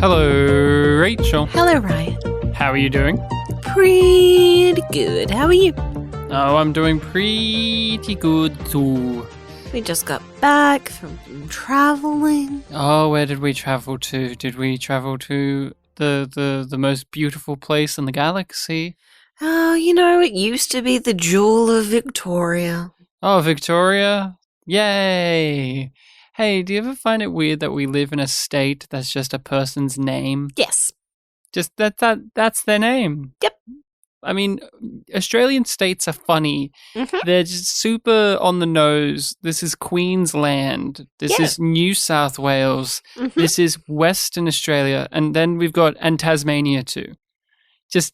Hello, Rachel. Hello, Ryan. How are you doing? Pretty good. How are you? Oh, I'm doing pretty good too. We just got back from traveling. Oh, where did we travel to? Did we travel to the most beautiful place in the galaxy? Oh, it used to be the Jewel of Victoria. Oh, Victoria? Yay! Hey, do you ever find it weird that we live in a state that's just a person's name? Yes. Just that's their name. Yep. I mean, Australian states are funny. Mm-hmm. They're just super on the nose. This is Queensland. This is New South Wales. Mm-hmm. This is Western Australia. And then we've got Tasmania too. Just,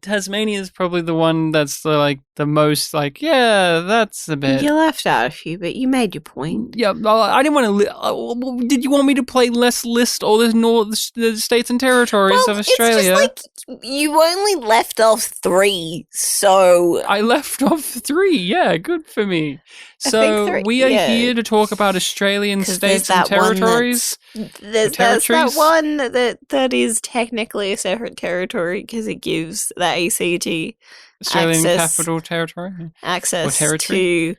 Tasmania is probably the one that's the most that's a bit. You left out a few, but you made your point. Yeah, I didn't want to. Did you want me to play list all the states and territories of Australia? It's just you only left off 3, so I left off 3. Yeah, good for me. So we are here to talk about Australian states and territories. There's that one that is technically a separate territory because it gives the ACT Australian Capital Territory access to.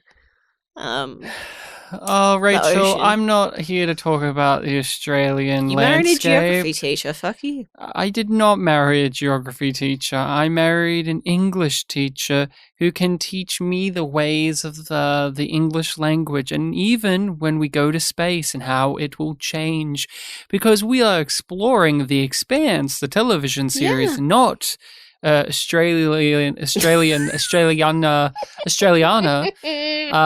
Oh, Rachel, I'm not here to talk about the Australian landscape. You married a geography teacher, fuck you. I did not marry a geography teacher. I married an English teacher who can teach me the ways of the English language, and even when we go to space and how it will change. Because we are exploring The Expanse, the television series, not Australiana.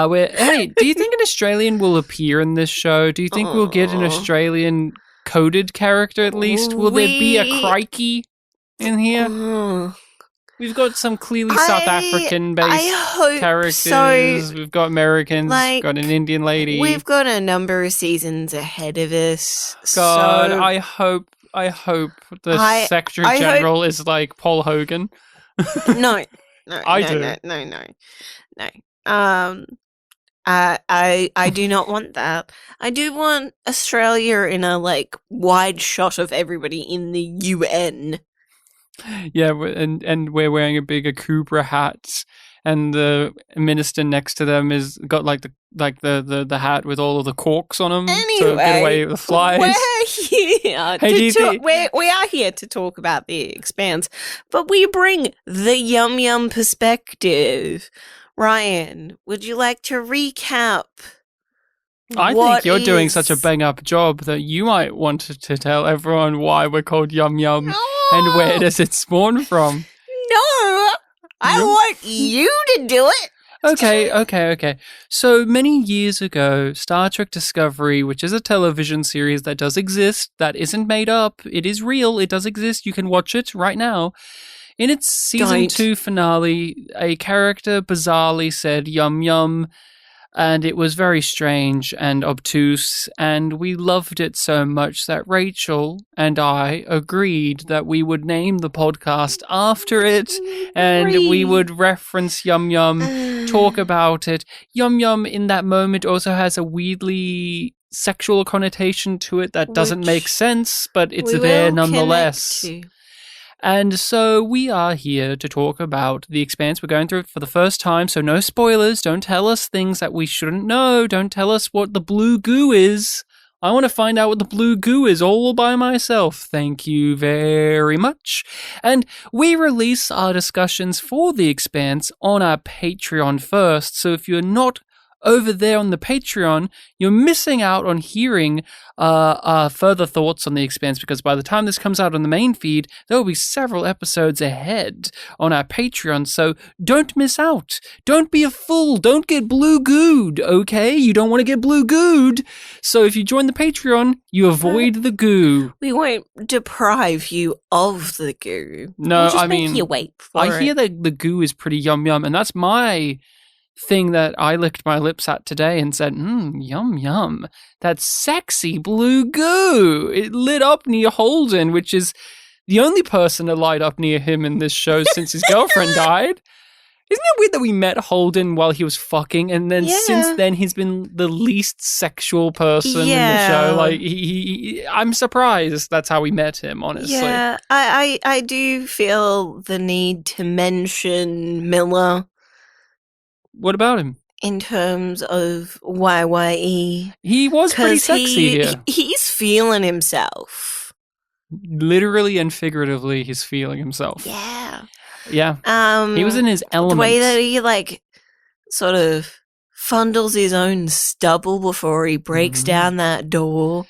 Where, hey, do you think an Australian will appear in this show? Do you think we'll get an Australian coded character at least? Will there be a Crikey in here? We've got some clearly South African-based characters. So, we've got Americans. We've got an Indian lady. We've got a number of seasons ahead of us. God, I hope the Secretary General is like Paul Hogan. No. I do not want that. I do want Australia in a wide shot of everybody in the UN. Yeah, and we're wearing a big Akubra hat, and the minister next to them is got the hat with all of the corks on them to get away with the flies. We are here to talk about The Expanse, but we bring the yum perspective. Ryan, would you like to recap? I think you're doing such a bang-up job that you might want to tell everyone why we're called Yum Yum and where does it spawn from. No! I want you to do it! Okay. So many years ago, Star Trek Discovery, which is a television series that does exist, that isn't made up, it is real, it does exist, you can watch it right now. In its season 2 finale, a character bizarrely said yum yum, and it was very strange and obtuse, and we loved it so much that Rachel and I agreed that we would name the podcast after it, and we would reference Yum Yum, talk about it. Yum Yum in that moment also has a weirdly sexual connotation to it that doesn't make sense, but it's there nonetheless. And so we are here to talk about The Expanse. We're going through it for the first time, so no spoilers. Don't tell us things that we shouldn't know. Don't tell us what the blue goo is. I want to find out what the blue goo is all by myself. Thank you very much. And we release our discussions for The Expanse on our Patreon first, so if you're not over there on the Patreon, you're missing out on hearing further thoughts on The Expanse, because by the time this comes out on the main feed, there will be several episodes ahead on our Patreon, so don't miss out. Don't be a fool. Don't get blue gooed, okay? You don't want to get blue gooed. So if you join the Patreon, you avoid the goo. We won't deprive you of the goo. No, we'll just make you wait for it. I hear that the goo is pretty yum yum, and that's my thing that I licked my lips at today and said, yum yum, that sexy blue goo. It lit up near Holden, which is the only person to light up near him in this show since his girlfriend died. Isn't it weird that we met Holden while he was fucking, and then since then he's been the least sexual person in the show? Like, I'm surprised that's how we met him, honestly. Yeah, I do feel the need to mention Miller. What about him? In terms of YYE. He was pretty sexy here. He's feeling himself. Literally and figuratively, he's feeling himself. Yeah. Yeah. He was in his element. The way that he, like, sort of fondles his own stubble before he breaks down that door.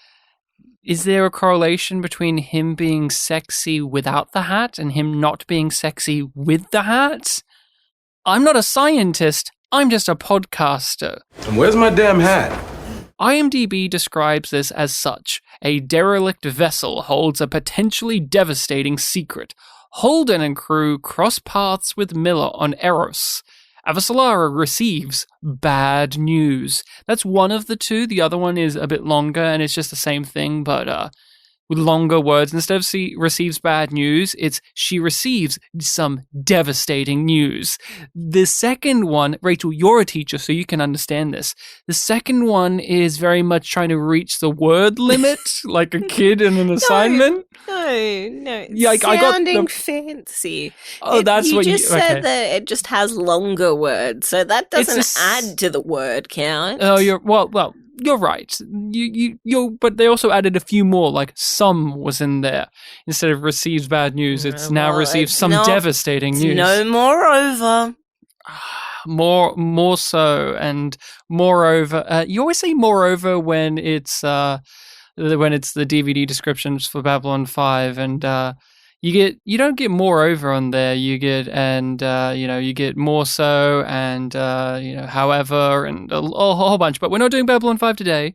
Is there a correlation between him being sexy without the hat and him not being sexy with the hat? I'm not a scientist. I'm just a podcaster. And where's my damn hat? IMDb describes this as such. A derelict vessel holds a potentially devastating secret. Holden and crew cross paths with Miller on Eros. Avasarala receives bad news. That's one of the two. The other one is a bit longer, and it's just the same thing, but with longer words. Instead of she receives bad news, it's she receives some devastating news. The second one, Rachel, you're a teacher, so you can understand this. The second one is very much trying to reach the word limit, like a kid in an assignment. No. Yeah, sounding fancy. Oh, that's what you just said that it just has longer words, so that doesn't add to the word count. Oh, well. You're right. But they also added a few more, like some was in there. Instead of receives bad news, it's now receives some devastating news. No, moreover. More so, and moreover. You always say moreover when it's the DVD descriptions for Babylon 5, and you don't get moreover on there. You get you get more so, and however, and a whole bunch. But we're not doing Babylon 5 today.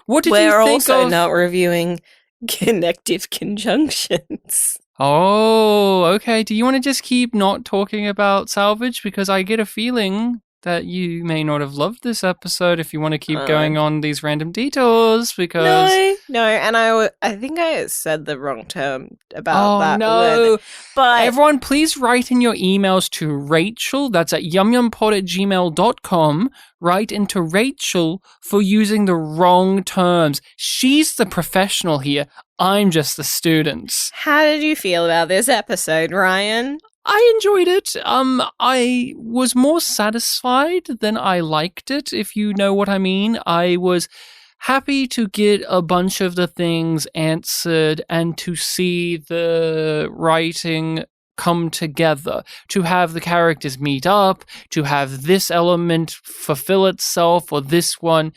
What did you think of? We're also not reviewing connective conjunctions. Oh, okay. Do you want to just keep not talking about Salvage? Because I get a feeling that you may not have loved this episode if you want to keep going on these random detours, because... No, and I think I said the wrong term about that no. word. But everyone, please write in your emails to Rachel, that's at yumyumpod@gmail.com, write into Rachel for using the wrong terms. She's the professional here. I'm just the student. How did you feel about this episode, Ryan? I enjoyed it. I was more satisfied than I liked it, if you know what I mean. I was happy to get a bunch of the things answered and to see the writing come together, to have the characters meet up, to have this element fulfill itself, or this one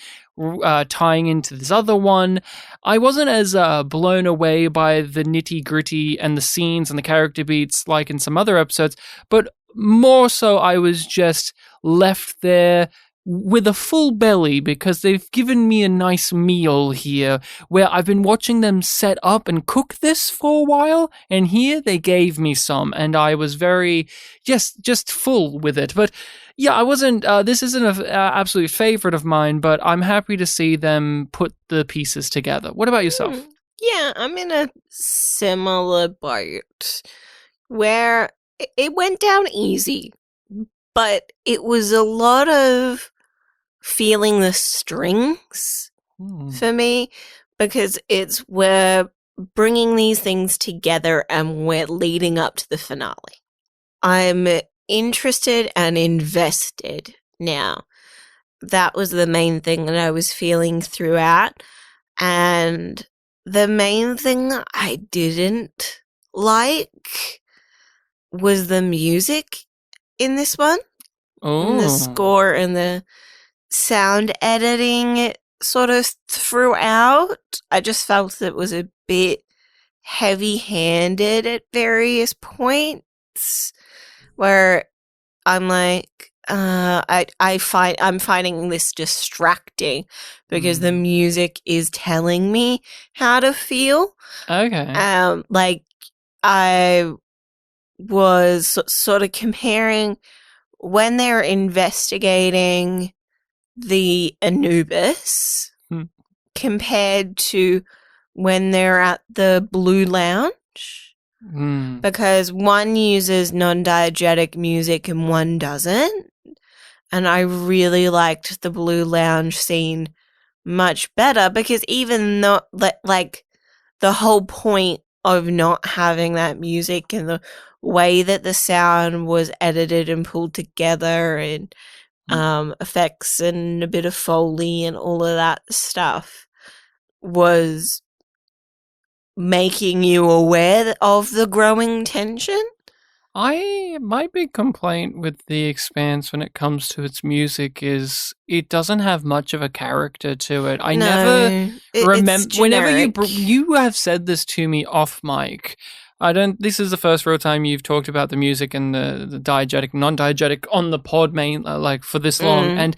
tying into this other one. I wasn't as blown away by the nitty-gritty and the scenes and the character beats like in some other episodes, but more so I was just left there with a full belly because they've given me a nice meal here where I've been watching them set up and cook this for a while, and here they gave me some, and I was very just full with it. But yeah, I wasn't this isn't an absolute favorite of mine, but I'm happy to see them put the pieces together. What about yourself? Yeah, I'm in a similar boat where it went down easy, but it was a lot of feeling the strings for me, because we're bringing these things together and we're leading up to the finale. I'm interested and invested now. That was the main thing that I was feeling throughout. And the main thing I didn't like was the music in this one. Oh. The score and the sound editing sort of throughout. I just felt it was a bit heavy-handed at various points where I'm like, I'm finding this distracting because the music is telling me how to feel. Okay. Like I was sort of comparing when they're investigating the Anubis compared to when they're at the Blue Lounge. because one uses non-diegetic music and one doesn't. And I really liked the Blue Lounge scene much better because even though, like, the whole point of not having that music and the way that the sound was edited and pulled together and effects and a bit of Foley and all of that stuff was making you aware of the growing tension. My big complaint with The Expanse when it comes to its music is it doesn't have much of a character to it. I never remember whenever you have said this to me off mic. This is the first real time you've talked about the music and the diegetic, non-diegetic on the pod main, like for this long. And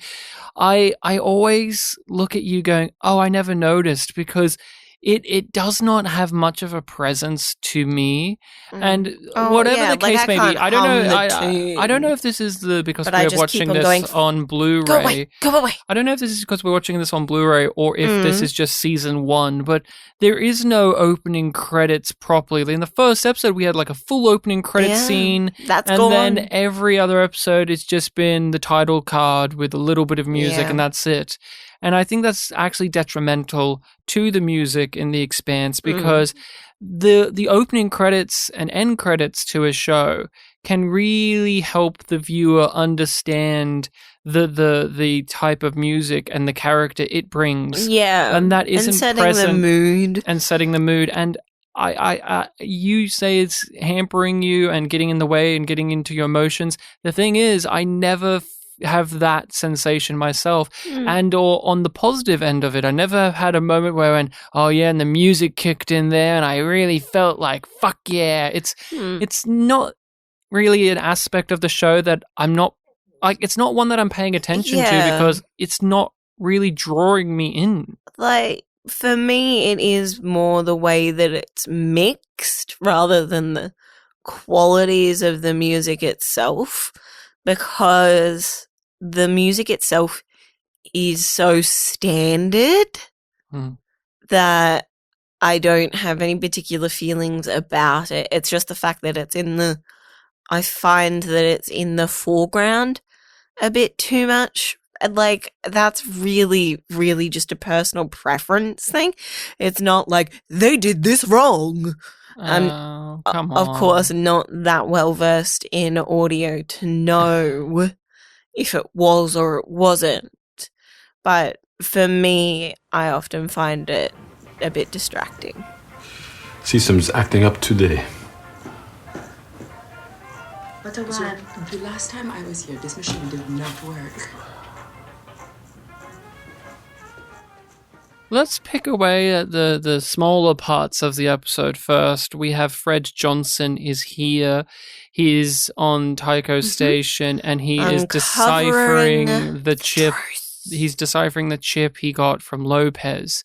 I always look at you going, oh, I never noticed, because it does not have much of a presence to me, and whatever the case may be, I don't know. I don't know if this is because we're watching this on Blu-ray. Go away. I don't know if this is because we're watching this on Blu-ray or if this is just season 1. But there is no opening credits properly. In the first episode, we had like a full opening credit scene, then every other episode it's just been the title card with a little bit of music, and that's it. And I think that's actually detrimental to the music in The Expanse, because the opening credits and end credits to a show can really help the viewer understand the type of music and the character it brings. Yeah. And that isn't present. And setting the mood. And I you say it's hampering you and getting in the way and getting into your emotions. The thing is, I never have that sensation myself, and or on the positive end of it, I never had a moment where I went, oh yeah, and the music kicked in there and I really felt like, fuck yeah. It's not really an aspect of the show that I'm not like, it's not one that I'm paying attention to because it's not really drawing me in. Like, for me, it is more the way that it's mixed rather than the qualities of the music itself, because the music itself is so standard that I don't have any particular feelings about it. It's just the fact that I find that it's in the foreground a bit too much. Like, that's really, really just a personal preference thing. It's not like, they did this wrong. Come on. Of course, not that well versed in audio to know if it was or it wasn't. But for me, I often find it a bit distracting. Sesam's acting up today. But the last time I was here, this machine did not work. Let's pick away at the smaller parts of the episode first. We have Fred Johnson is here. He's on Tycho's station, and he is deciphering the chip. He's deciphering the chip he got from Lopez.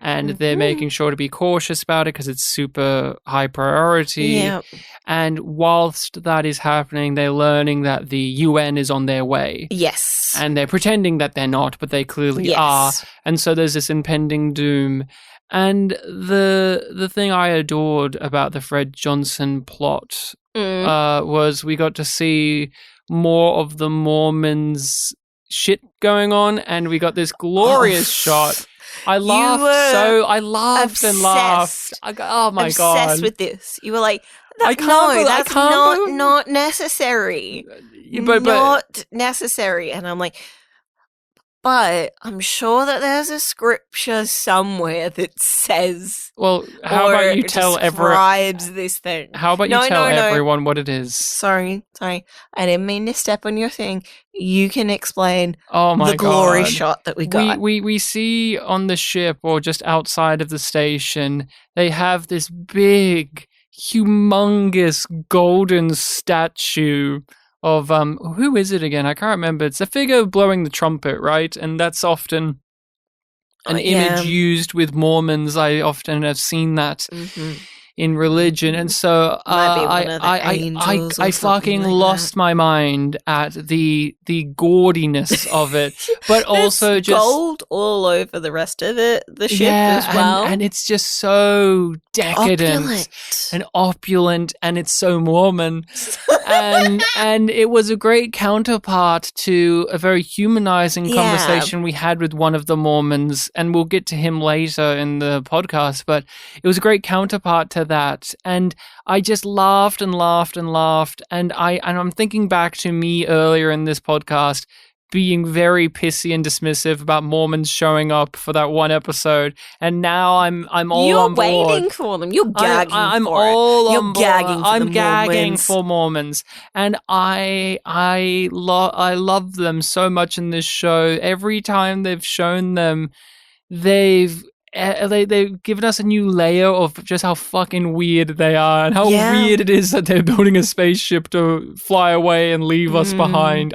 And they're making sure to be cautious about it because it's super high priority. Yep. And whilst that is happening, they're learning that the UN is on their way. Yes. And they're pretending that they're not, but they clearly are. And so there's this impending doom. And the thing I adored about the Fred Johnson plot was we got to see more of the Mormons' shit going on, and we got this glorious shot. I laughed and laughed. Oh my god! Obsessed with this. You were like, that's not necessary. Not necessary. And I'm like, but I'm sure that there's a scripture somewhere that says. Well, how about you tell everyone this thing? How about you tell everyone what it is? Sorry. I didn't mean to step on your thing. You can explain the glory shot that we got. We see on the ship or just outside of the station, they have this big, humongous golden statue of who is it again? I can't remember. It's a figure blowing the trumpet, right? And that's often an image used with Mormons. I often have seen that. in religion, and so Might be one of the angels or I something fucking like lost that. my mind at the gaudiness of it, but also There's just gold all over the rest of it, the ship as well. and it's just so decadent Opulent. and opulent, and it's so Mormon. and it was a great counterpart to a very humanizing Yeah. conversation we had with one of the Mormons, and we'll get to him later in the podcast, but it was a great counterpart to that, and I just laughed and laughed and laughed, and I'm thinking back to me earlier in this podcast being very pissy and dismissive about Mormons showing up for that one episode, and now I'm all You're on board. waiting for them. You're gagging I'm for all it. You're on board. gagging for I'm the gagging Mormons. for Mormons, and I love them so much in this show. Every time they've shown them, they've given us a new layer of just how fucking weird they are, and how Yeah. weird it is that they're building a spaceship to fly away and leave us behind.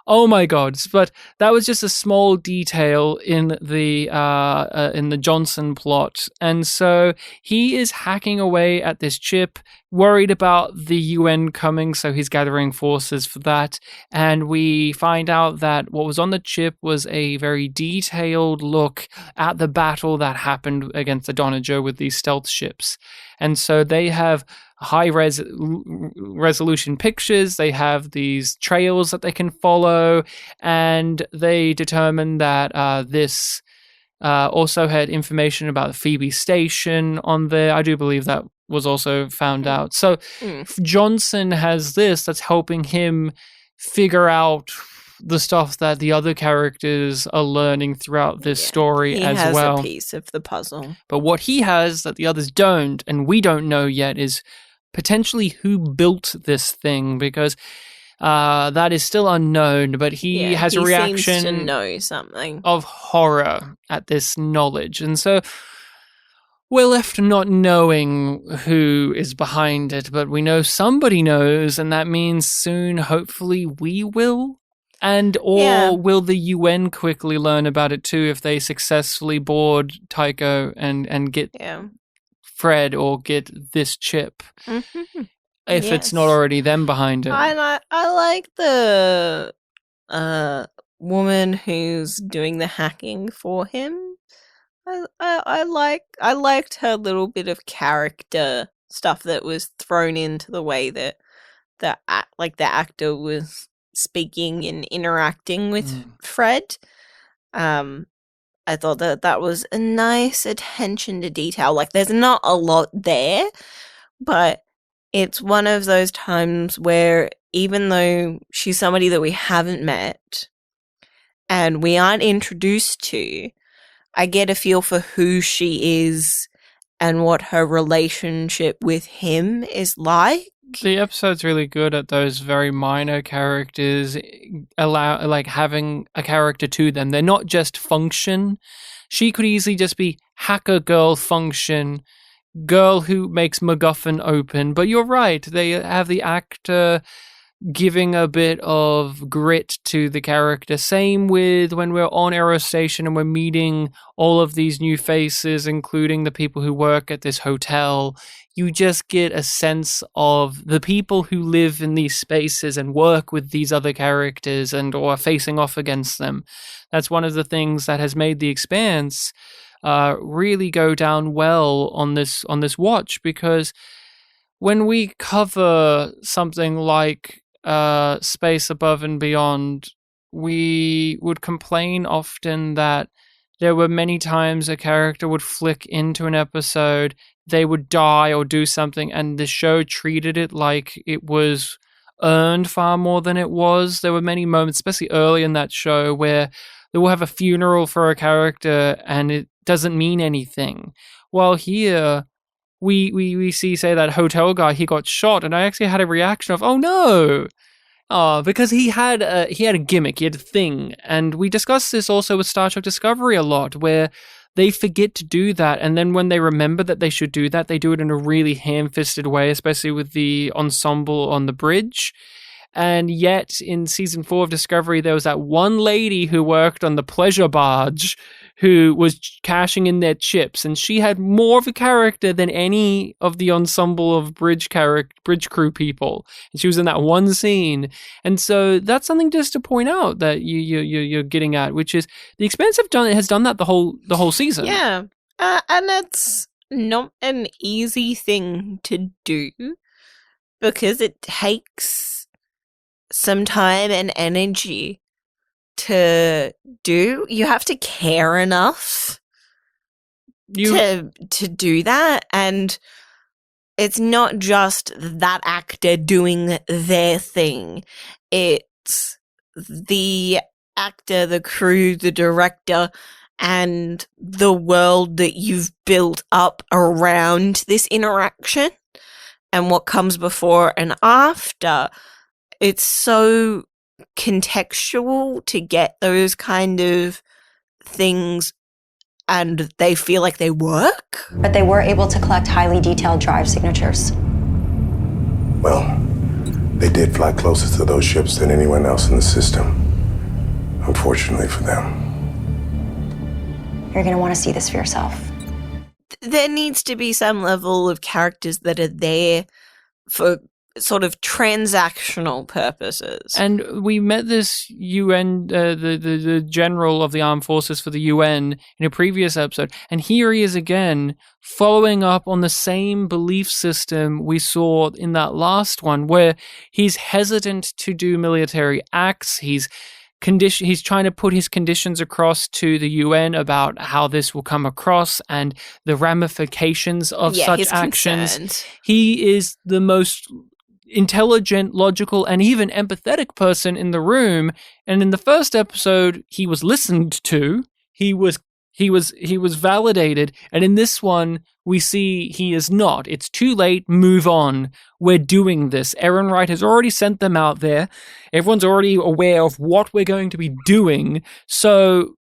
Oh my god! But that was just a small detail in the Johnson plot, and so he is hacking away at this chip, worried about the UN coming, so he's gathering forces for that. And we find out that what was on the chip was a very detailed look at the battle that happened against the Donager with these stealth ships, and so they have high resolution pictures. They have these trails that they can follow, and they determined that this also had information about the Phoebe station on there. I do believe that was also found out. So Johnson has this that's helping him figure out the stuff that the other characters are learning throughout this story He as has well. a piece of the puzzle. But what he has that the others don't, and we don't know yet, is potentially who built this thing, because that is still unknown. But he has a reaction seems to know something of horror at this knowledge, and so we're left not knowing who is behind it. But we know somebody knows, and that means soon, hopefully, we will. And or will the UN quickly learn about it too if they successfully board Tycho and get Fred or get this chip? If it's not already them behind it. I like the woman who's doing the hacking for him. I liked her little bit of character stuff that was thrown into the way that the actor was speaking and interacting with Fred. I thought that was a nice attention to detail. Like, there's not a lot there, but it's one of those times where even though she's somebody that we haven't met and we aren't introduced to, I get a feel for who she is and what her relationship with him is like. The episode's really good at those very minor characters, having a character to them. They're not just function. She could easily just be hacker girl function, girl who makes MacGuffin open. But you're right, they have the actor giving a bit of grit to the character. Same with when we're on Aero Station and we're meeting all of these new faces, including the people who work at this hotel. You just get a sense of the people who live in these spaces and work with these other characters and or are facing off against them. That's one of the things that has made The Expanse really go down well on this watch, because when we cover something like Space Above and Beyond, we would complain often that there were many times a character would flick into an episode, they would die or do something, and the show treated it like it was earned far more than it was. There were many moments, especially early in that show, where they will have a funeral for a character and it doesn't mean anything. While here, we see, say, that hotel guy, he got shot, and I actually had a reaction of, oh no! Because he had a gimmick, he had a thing, and we discussed this also with Star Trek Discovery a lot, where they forget to do that, and then when they remember that they should do that, they do it in a really ham-fisted way, especially with the ensemble on the bridge. And yet, in season 4 of Discovery, there was that one lady who worked on the pleasure barge who was cashing in their chips, and she had more of a character than any of the ensemble of bridge crew people. And she was in that one scene, and so that's something just to point out that you're getting at, which is The Expanse has done that the whole season. Yeah, and it's not an easy thing to do because it takes some time and energy to do. You have to care enough to do that, and it's not just that actor doing their thing. It's the actor, the crew, the director, and the world that you've built up around this interaction and what comes before and after. It's so contextual to get those kind of things, and they feel like they work. But they were able to collect highly detailed drive signatures. Well, they did fly closer to those ships than anyone else in the system. Unfortunately for them. You're going to want to see this for yourself. There needs to be some level of characters that are there for sort of transactional purposes. And we met this UN, the general of the armed forces for the UN in a previous episode, and here he is again, following up on the same belief system we saw in that last one, where he's hesitant to do military acts. He's trying to put his conditions across to the UN about how this will come across and the ramifications of such actions. Concerned. He is the most intelligent, logical, and even empathetic person in the room. And in the first episode, he was listened to. He was validated. And in this one, we see he is not. It's too late. Move on. We're doing this. Aaron Wright has already sent them out there. Everyone's already aware of what we're going to be doing. So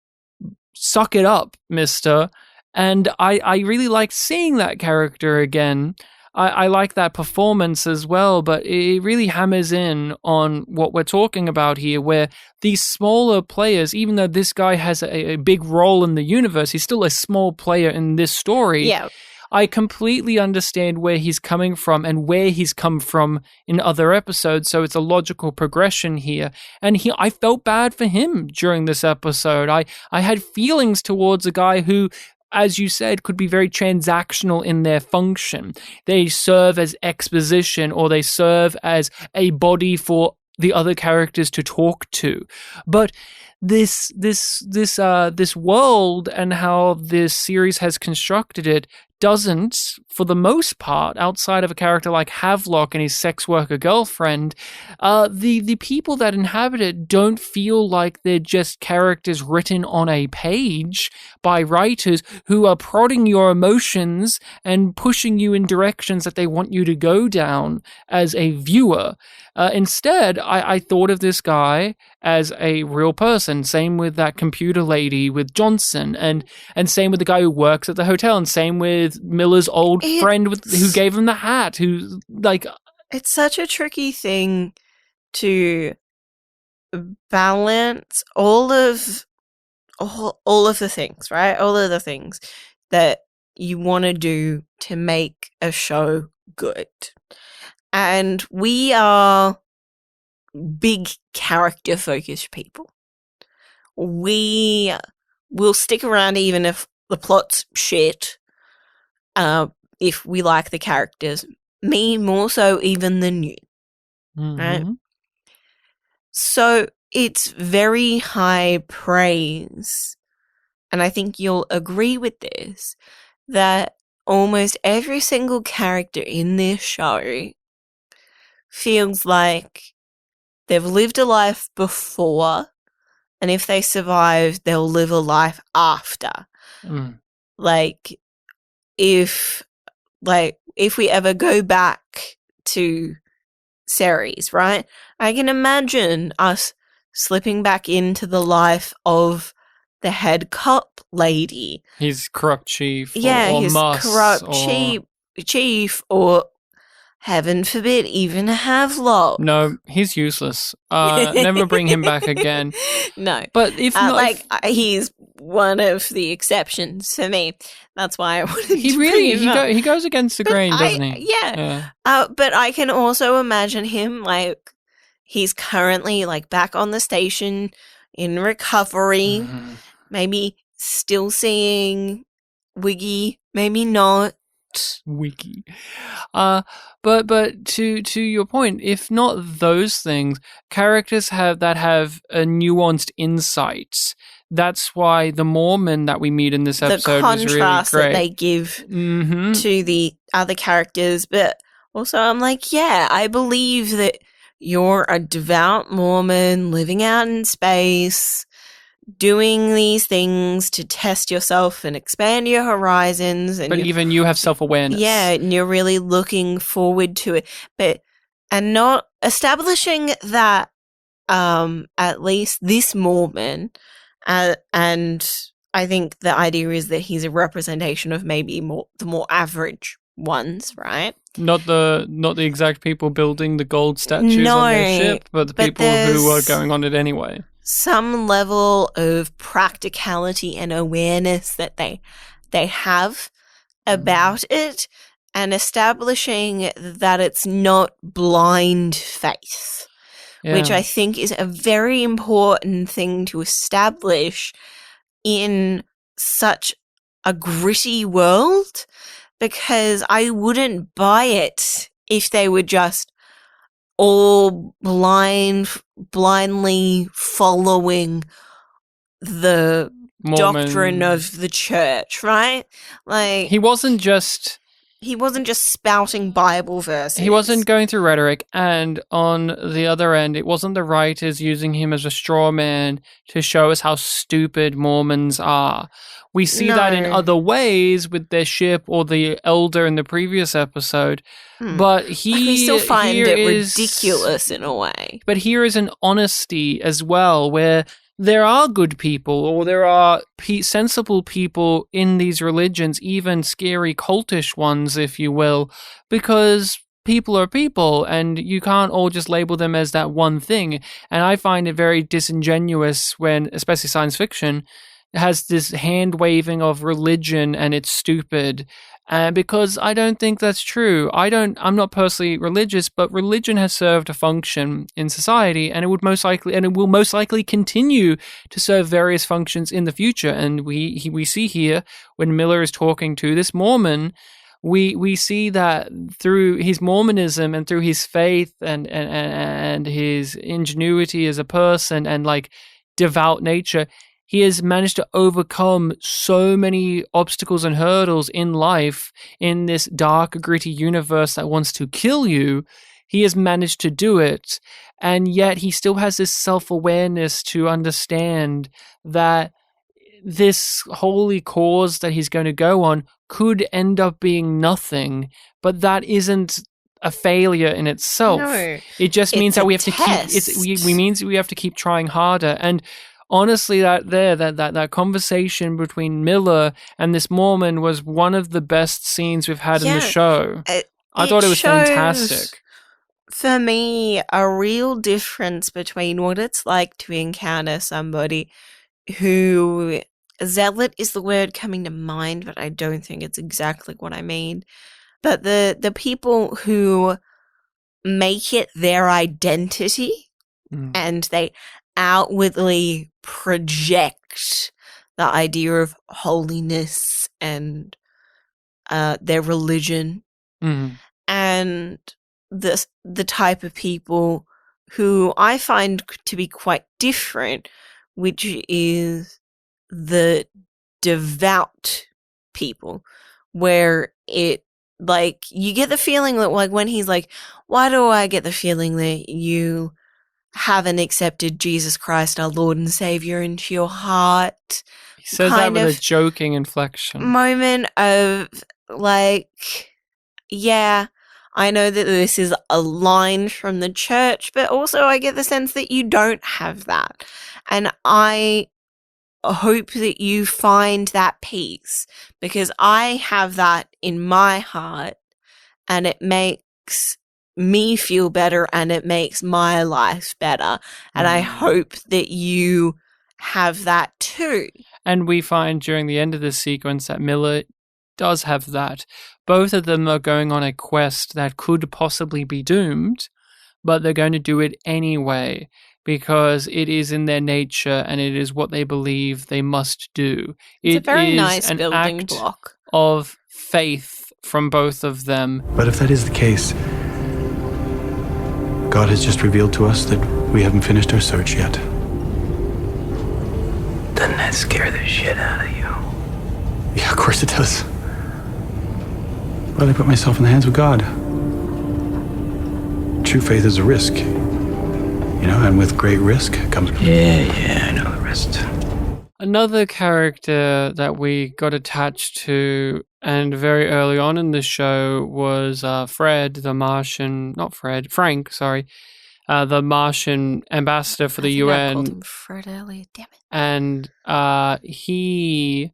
suck it up, mister. And I really like seeing that character again. I like that performance as well, but it really hammers in on what we're talking about here, where these smaller players, even though this guy has a big role in the universe, he's still a small player in this story. Yeah. I completely understand where he's coming from and where he's come from in other episodes, so it's a logical progression here. And I felt bad for him during this episode. I had feelings towards a guy who, as you said, could be very transactional in their function. They serve as exposition, or they serve as a body for the other characters to talk to. But this world and how this series has constructed it doesn't, for the most part, outside of a character like Havelock and his sex worker girlfriend, the people that inhabit it don't feel like they're just characters written on a page by writers who are prodding your emotions and pushing you in directions that they want you to go down as a viewer. Instead, I thought of this guy as a real person. Same with that computer lady with Johnson, and same with the guy who works at the hotel, and same with Miller's old friend who gave him the hat. Who, like, it's such a tricky thing to balance all of the things, right? All of the things that you want to do to make a show good. And we are big character focused people. We will stick around even if the plot's shit, if we like the characters. Me more so even than you. mm-hmm. Right? So it's very high praise, and I think you'll agree with this, that almost every single character in this show feels like they've lived a life before, and if they survive, they'll live a life after. Mm. Like, if we ever go back to Ceres, right? I can imagine us slipping back into the life of the head cop lady. His corrupt chief, Yeah, or his Muss, corrupt or... chief, or heaven forbid, even have love. No, he's useless. Never bring him back again. No. But if not, he's one of the exceptions for me. That's why I wanted he to really bring him up. he goes against the grain, doesn't he? Yeah. But I can also imagine him, like, he's currently, like, back on the station in recovery, maybe still seeing Wiggy, maybe not. Wiki. But to your point, if not those things, characters have a nuanced insight. That's why the Mormon that we meet in this episode is really great. The contrast that they give to the other characters, but also I'm like, yeah, I believe that you're a devout Mormon living out in space, doing these things to test yourself and expand your horizons. And but even you have self-awareness. Yeah, and you're really looking forward to it. And not establishing that at least this Mormon, and I think the idea is that he's a representation of maybe the more average ones, right? Not the exact people building the gold statues on their ship, but the people who are going on it anyway. Some level of practicality and awareness that they have about it, and establishing that it's not blind faith, which I think is a very important thing to establish in such a gritty world, because I wouldn't buy it if they were just all blindly following the Mormon doctrine of the church, right? Like, he wasn't just spouting Bible verses. He wasn't going through rhetoric, and on the other end, it wasn't the writers using him as a straw man to show us how stupid Mormons are. We see that in other ways with their ship or the elder in the previous episode, but we still find it ridiculous in a way. But here is an honesty as well, where there are good people, or there are sensible people in these religions, even scary cultish ones, if you will, because people are people, and you can't all just label them as that one thing. And I find it very disingenuous when, especially science fiction, has this hand waving of religion and it's stupid. Because I don't think that's true. I'm not personally religious, but religion has served a function in society, and it will most likely continue to serve various functions in the future. And we see here when Miller is talking to this Mormon, we see that through his Mormonism and through his faith and his ingenuity as a person and like devout nature, he has managed to overcome so many obstacles and hurdles in life in this dark, gritty universe that wants to kill you. He has managed to do it, and yet he still has this self-awareness to understand that this holy cause that he's going to go on could end up being nothing, but that isn't a failure in itself. No, it just means that we have to keep trying harder. And honestly, that conversation between Miller and this Mormon was one of the best scenes we've had in the show. I thought it was fantastic. For me, a real difference between what it's like to encounter somebody who, zealot is the word coming to mind, but I don't think it's exactly what I mean. But the people who make it their identity and they outwardly project the idea of holiness and their religion, and the type of people who I find to be quite different, which is the devout people, where it, like, you get the feeling that, like, when he's like, why do I get the feeling that you haven't accepted Jesus Christ, our Lord and Savior, into your heart? He says that with a joking inflection. Moment of, like, yeah, I know that this is a line from the church, but also I get the sense that you don't have that. And I hope that you find that peace, because I have that in my heart, and it makes me feel better and it makes my life better. And I hope that you have that too. And we find during the end of this sequence that Miller does have that. Both of them are going on a quest that could possibly be doomed, but they're going to do it anyway because it is in their nature and it is what they believe they must do. It's a very is nice an building act block of faith from both of them. But if that is the case, God has just revealed to us that we haven't finished our search yet. Doesn't that scare the shit out of you? Yeah, of course it does. But I put myself in the hands of God. True faith is a risk. And with great risk comes... Yeah, I know the rest. Another character that we got attached to and very early on in the show was Frank, the Martian ambassador for the UN. I called him Fred earlier, damn it. And he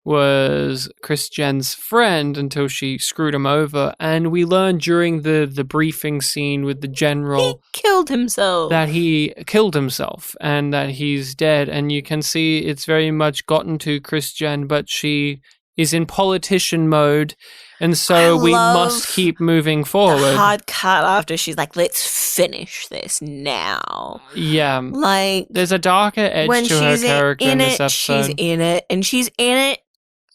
was Chris Jen's friend until she screwed him over. And we learned during the briefing scene with the general... He killed himself. That he killed himself and that he's dead. And you can see it's very much gotten to Chris Jen, but she is in politician mode. And so we must keep moving forward. The hard cut after she's like, let's finish this now. Yeah. Like, there's a darker edge when to her she's character in this episode. She's in it, and she's in it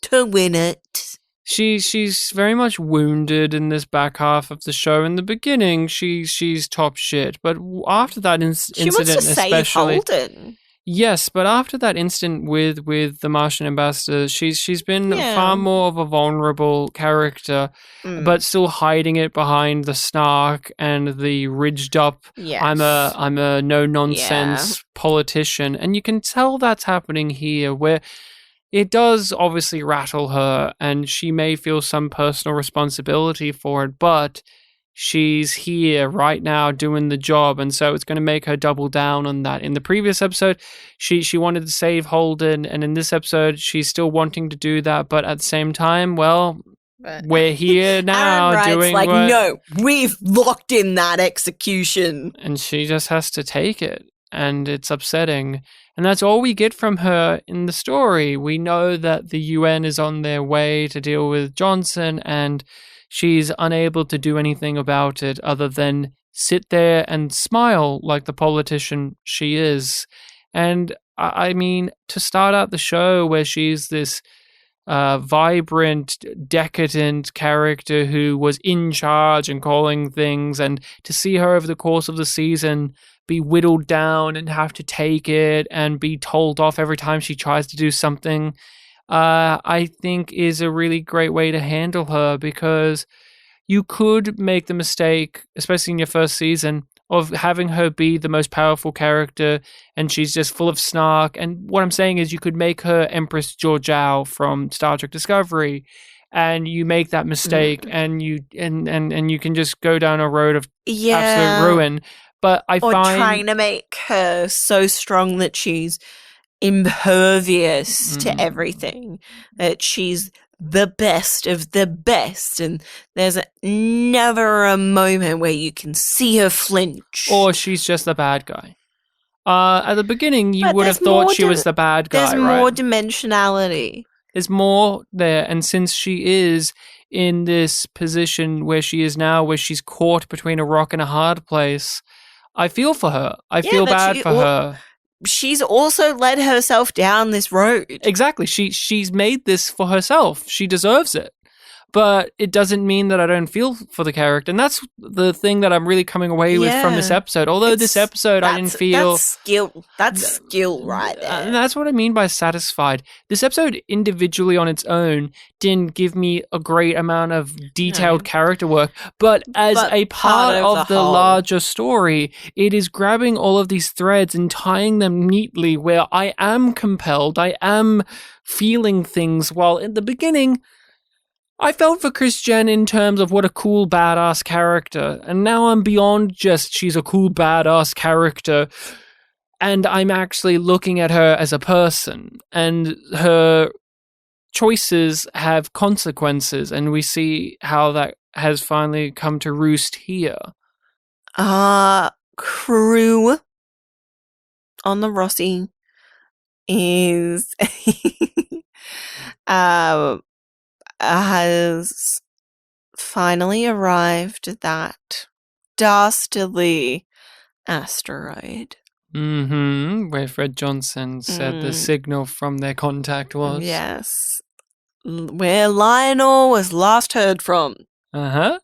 to win it. She's very much wounded in this back half of the show. In the beginning, she's top shit, but after that incident, wants to save especially, Holden. Yes, but after that incident with the Martian ambassador, she's been far more of a vulnerable character, but still hiding it behind the snark and the ridged up. Yes. I'm a no nonsense politician, and you can tell that's happening here, where it does obviously rattle her, and she may feel some personal responsibility for it, but she's here right now doing the job, and so it's going to make her double down on that. In the previous episode, she wanted to save Holden, and in this episode, she's still wanting to do that, but at the same time, we're here now doing like, no, we've locked in that execution. And she just has to take it, and it's upsetting. And that's all we get from her in the story. We know that the UN is on their way to deal with Johnson, and she's unable to do anything about it other than sit there and smile like the politician she is. And I mean, to start out the show where she's this vibrant, decadent character who was in charge and calling things, and to see her over the course of the season be whittled down and have to take it and be told off every time she tries to do something, I think is a really great way to handle her, because you could make the mistake, especially in your first season, of having her be the most powerful character and she's just full of snark. And what I'm saying is you could make her Empress Georgiou from Star Trek Discovery, and you make that mistake and you can just go down a road of absolute ruin. But I find trying to make her so strong that she's impervious to everything, that she's the best of the best, and there's never a moment where you can see her flinch. Or she's just the bad guy. At the beginning, you would have thought she was the bad guy, There's right? more dimensionality. There's more there, and since she is in this position where she is now, where she's caught between a rock and a hard place, I feel for her. I feel bad for her. She's also led herself down this road. Exactly. She's made this for herself. She deserves it. But it doesn't mean that I don't feel for the character. And that's the thing that I'm really coming away with from this episode. Although this episode I didn't feel... That's skill right there. And that's what I mean by satisfied. This episode individually on its own didn't give me a great amount of detailed character work. But as a part of the larger story, it is grabbing all of these threads and tying them neatly where I am compelled. I am feeling things, while in the beginning... I felt for Chris Jen in terms of what a cool, badass character. And now I'm beyond just she's a cool, badass character. And I'm actually looking at her as a person. And her choices have consequences, and we see how that has finally come to roost here. Crew on the Rossi is has finally arrived at that dastardly asteroid. Where Fred Johnson said the signal from their contact was. Yes. Where Lionel was last heard from. Uh-huh.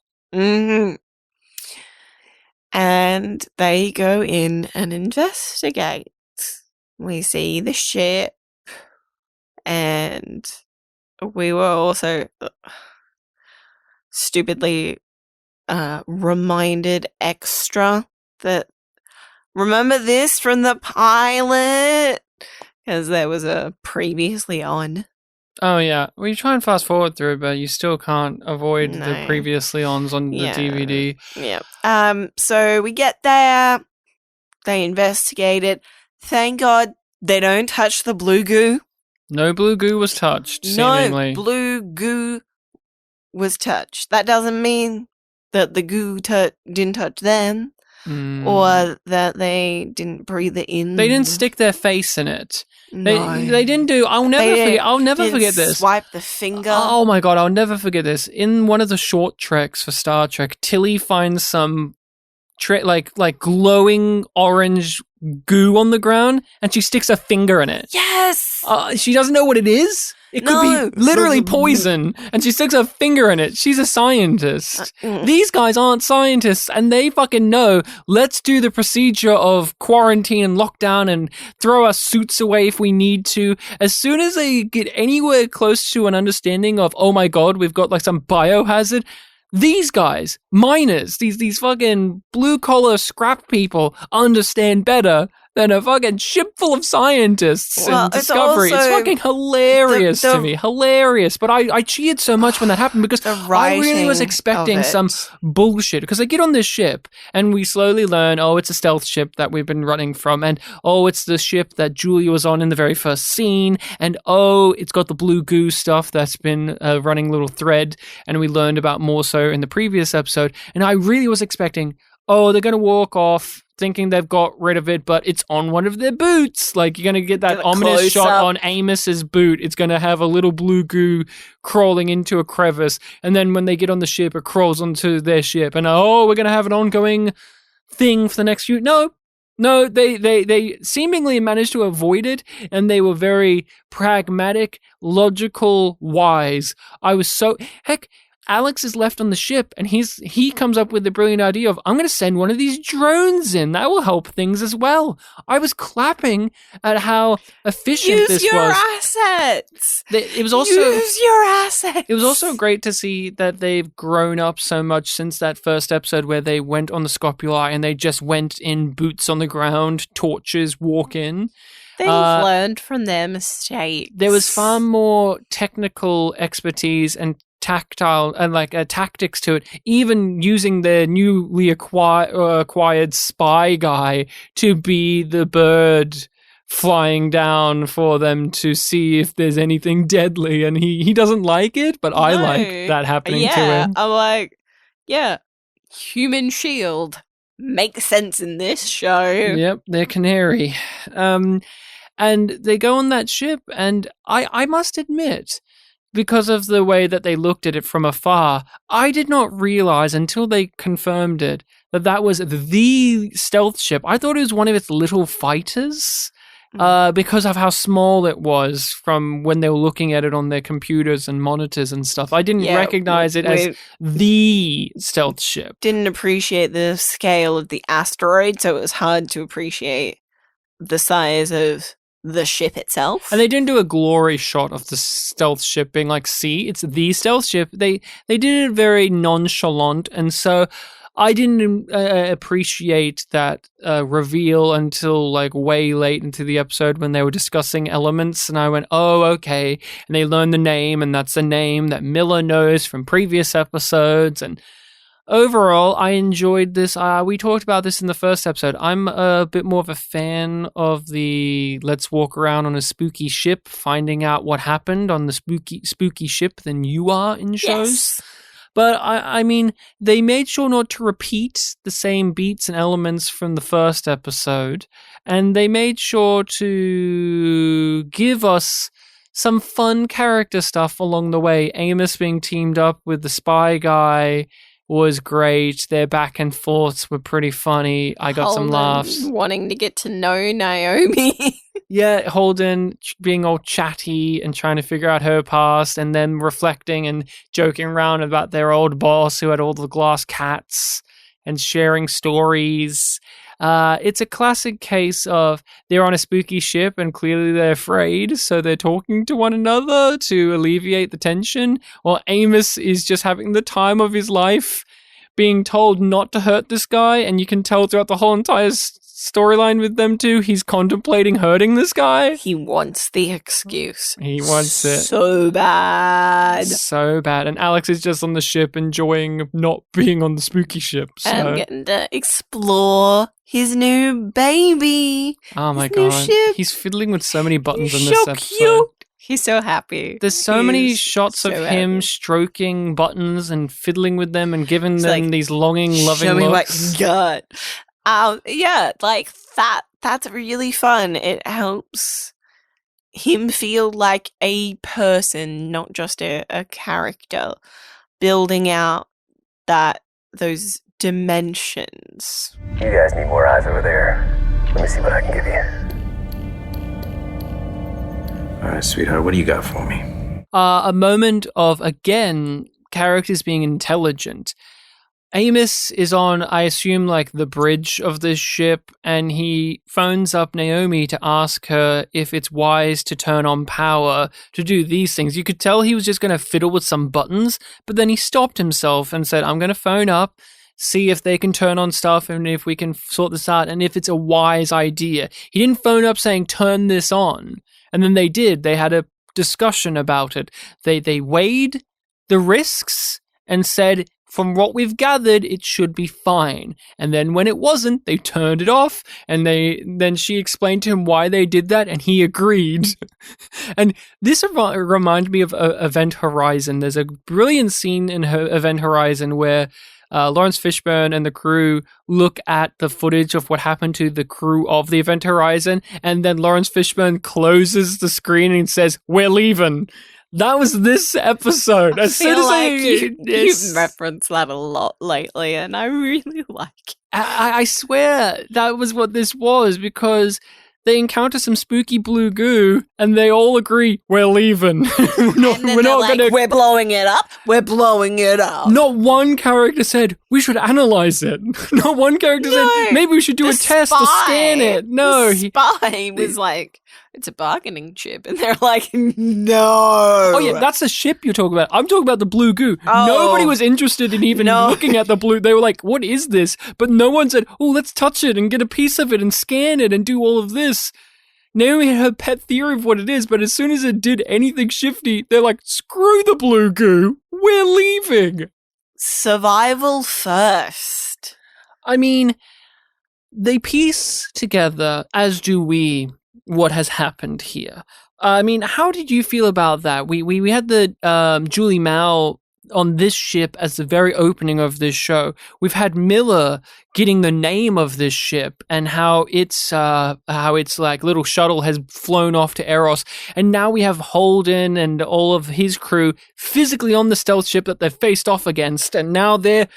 And they go in and investigate. We see the ship, and we were also stupidly reminded extra that remember this from the pilot? Because there was a previously on. Oh, yeah. We try and fast forward through, but you still can't avoid the No. previously ons on the DVD. Yeah. So we get there. They investigate it. Thank God they don't touch the blue goo. No blue goo was touched, seemingly. No blue goo was touched. That doesn't mean that the goo didn't touch them or that they didn't breathe it in. They didn't stick their face in it. No. They didn't do. I'll never forget this. Swipe the finger. Oh my god, I'll never forget this. In one of the short treks for Star Trek, Tilly finds some like glowing orange goo on the ground, and she sticks her finger in it. Yes. She doesn't know what it is. It could be literally poison, and she sticks her finger in it. She's a scientist. These guys aren't scientists, and they fucking know. Let's do the procedure of quarantine and lockdown and throw our suits away if we need to. As soon as they get anywhere close to an understanding of, oh my god, we've got like some biohazard, these guys, miners, these fucking blue-collar scrap people understand better than a fucking ship full of scientists in Discovery. It's fucking hilarious to me. Hilarious. But I cheered so much when that happened because I really was expecting some bullshit. Because they get on this ship and we slowly learn, oh, it's a stealth ship that we've been running from. And, oh, it's the ship that Julia was on in the very first scene. And, oh, it's got the blue goo stuff that's been a running little thread. And we learned about more so in the previous episode. And I really was expecting, oh, they're going to walk off thinking they've got rid of it, but it's on one of their boots. Like, you're going to get that ominous shot on Amos's boot. It's going to have a little blue goo crawling into a crevice. And then when they get on the ship, it crawls onto their ship. And, oh, we're going to have an ongoing thing for the next few. No, they seemingly managed to avoid it. And they were very pragmatic, logical, wise. I was so... Heck... Alex is left on the ship, and he comes up with the brilliant idea of, I'm going to send one of these drones in. That will help things as well. I was clapping at how efficient this was. Use your assets. It was also use your assets. It was also great to see that they've grown up so much since that first episode where they went on the Scopuli and they just went in boots on the ground, torches, walk in. They've learned from their mistakes. There was far more technical expertise and tactile and tactics to it, even using their newly acquired spy guy to be the bird flying down for them to see if there's anything deadly, and he doesn't like it, but I like that happening to him. I'm like, yeah, human shield makes sense in this show. Yep, they're canary. And they go on that ship, and I must admit, because of the way that they looked at it from afar, I did not realize until they confirmed it that was the stealth ship. I thought it was one of its little fighters because of how small it was from when they were looking at it on their computers and monitors and stuff. I didn't recognize it as the stealth ship. Didn't appreciate the scale of the asteroid, so it was hard to appreciate the size of the ship itself. And they didn't do a glory shot of the stealth ship being like, see, it's the stealth ship. They did it very nonchalant, and so I didn't appreciate that reveal until like way late into the episode when they were discussing elements, and I went, oh, okay. And they learned the name, and that's a name that Miller knows from previous episodes, and overall, I enjoyed this. We talked about this in the first episode. I'm a bit more of a fan of the let's walk around on a spooky ship, finding out what happened on the spooky ship than you are in shows. Yes. But I mean, they made sure not to repeat the same beats and elements from the first episode, and they made sure to give us some fun character stuff along the way. Amos being teamed up with the spy guy was great. Their back and forths were pretty funny. I got some Holden laughs. wanting to get to know Naomi. Yeah, Holden being all chatty and trying to figure out her past, and then reflecting and joking around about their old boss who had all the glass cats and sharing stories. It's a classic case of they're on a spooky ship and clearly they're afraid, so they're talking to one another to alleviate the tension, while Amos is just having the time of his life being told not to hurt this guy, and you can tell throughout the whole entire storyline with them two, he's contemplating hurting this guy. He wants the excuse. He wants it. So bad. So bad. And Alex is just on the ship enjoying not being on the spooky ship. So. And getting to explore his new baby. Oh my his new god. ship. He's fiddling with so many buttons in He's this so episode. cute. He's so happy. There's so many He's shots of so him happy. stroking buttons and fiddling with them and giving It's them like, these longing, loving Show me what looks. you got. Yeah, like that's really fun. It helps him feel like a person, not just a character, building out those dimensions. You guys need more eyes over there. Let me see what I can give you. All right, sweetheart, what do you got for me? A moment of, again, characters being intelligent. Amos is on, I assume, like the bridge of this ship, and he phones up Naomi to ask her if it's wise to turn on power to do these things. You could tell he was just going to fiddle with some buttons, but then he stopped himself and said, I'm going to phone up, see if they can turn on stuff and if we can sort this out and if it's a wise idea. He didn't phone up saying, turn this on. And then they did. They had a discussion about it. They weighed the risks and said, from what we've gathered, it should be fine. And then when it wasn't, they turned it off, and then she explained to him why they did that, and he agreed. And this reminded me of Event Horizon. There's a brilliant scene in Event Horizon where Lawrence Fishburne and the crew look at the footage of what happened to the crew of the Event Horizon, and then Lawrence Fishburne closes the screen and says, "We're leaving." That was this episode. As soon as you've referenced that a lot lately, and I really like it. I swear that was what this was, because they encounter some spooky blue goo and they all agree, we're leaving. we're not gonna. We're blowing it up. We're blowing it up. Not one character said, we should analyze it. Not one character said, maybe we should do a test to scan it. No. The spy was like, it's a bargaining chip. And they're like, no. Oh, yeah, that's the ship you're talking about. I'm talking about the blue goo. Oh. Nobody was interested in even looking at the blue. They were like, what is this? But no one said, oh, let's touch it and get a piece of it and scan it and do all of this. Naomi had her pet theory of what it is, but as soon as it did anything shifty, they're like, screw the blue goo. We're leaving. Survival first. I mean, they piece together, as do we, what has happened here. I mean, how did you feel about that? We had the Julie Mao on this ship as the very opening of this show. We've had Miller getting the name of this ship and how its like little shuttle has flown off to Eros, and now we have Holden and all of his crew physically on the stealth ship that they've faced off against, and now they're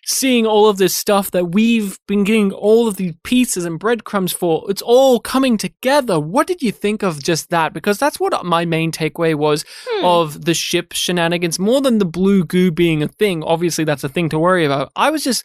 seeing all of this stuff that we've been getting all of these pieces and breadcrumbs for. It's all coming together. What did you think of just that? Because that's what my main takeaway was of the ship shenanigans, more than the blue goo being a thing. Obviously, that's a thing to worry about. I was just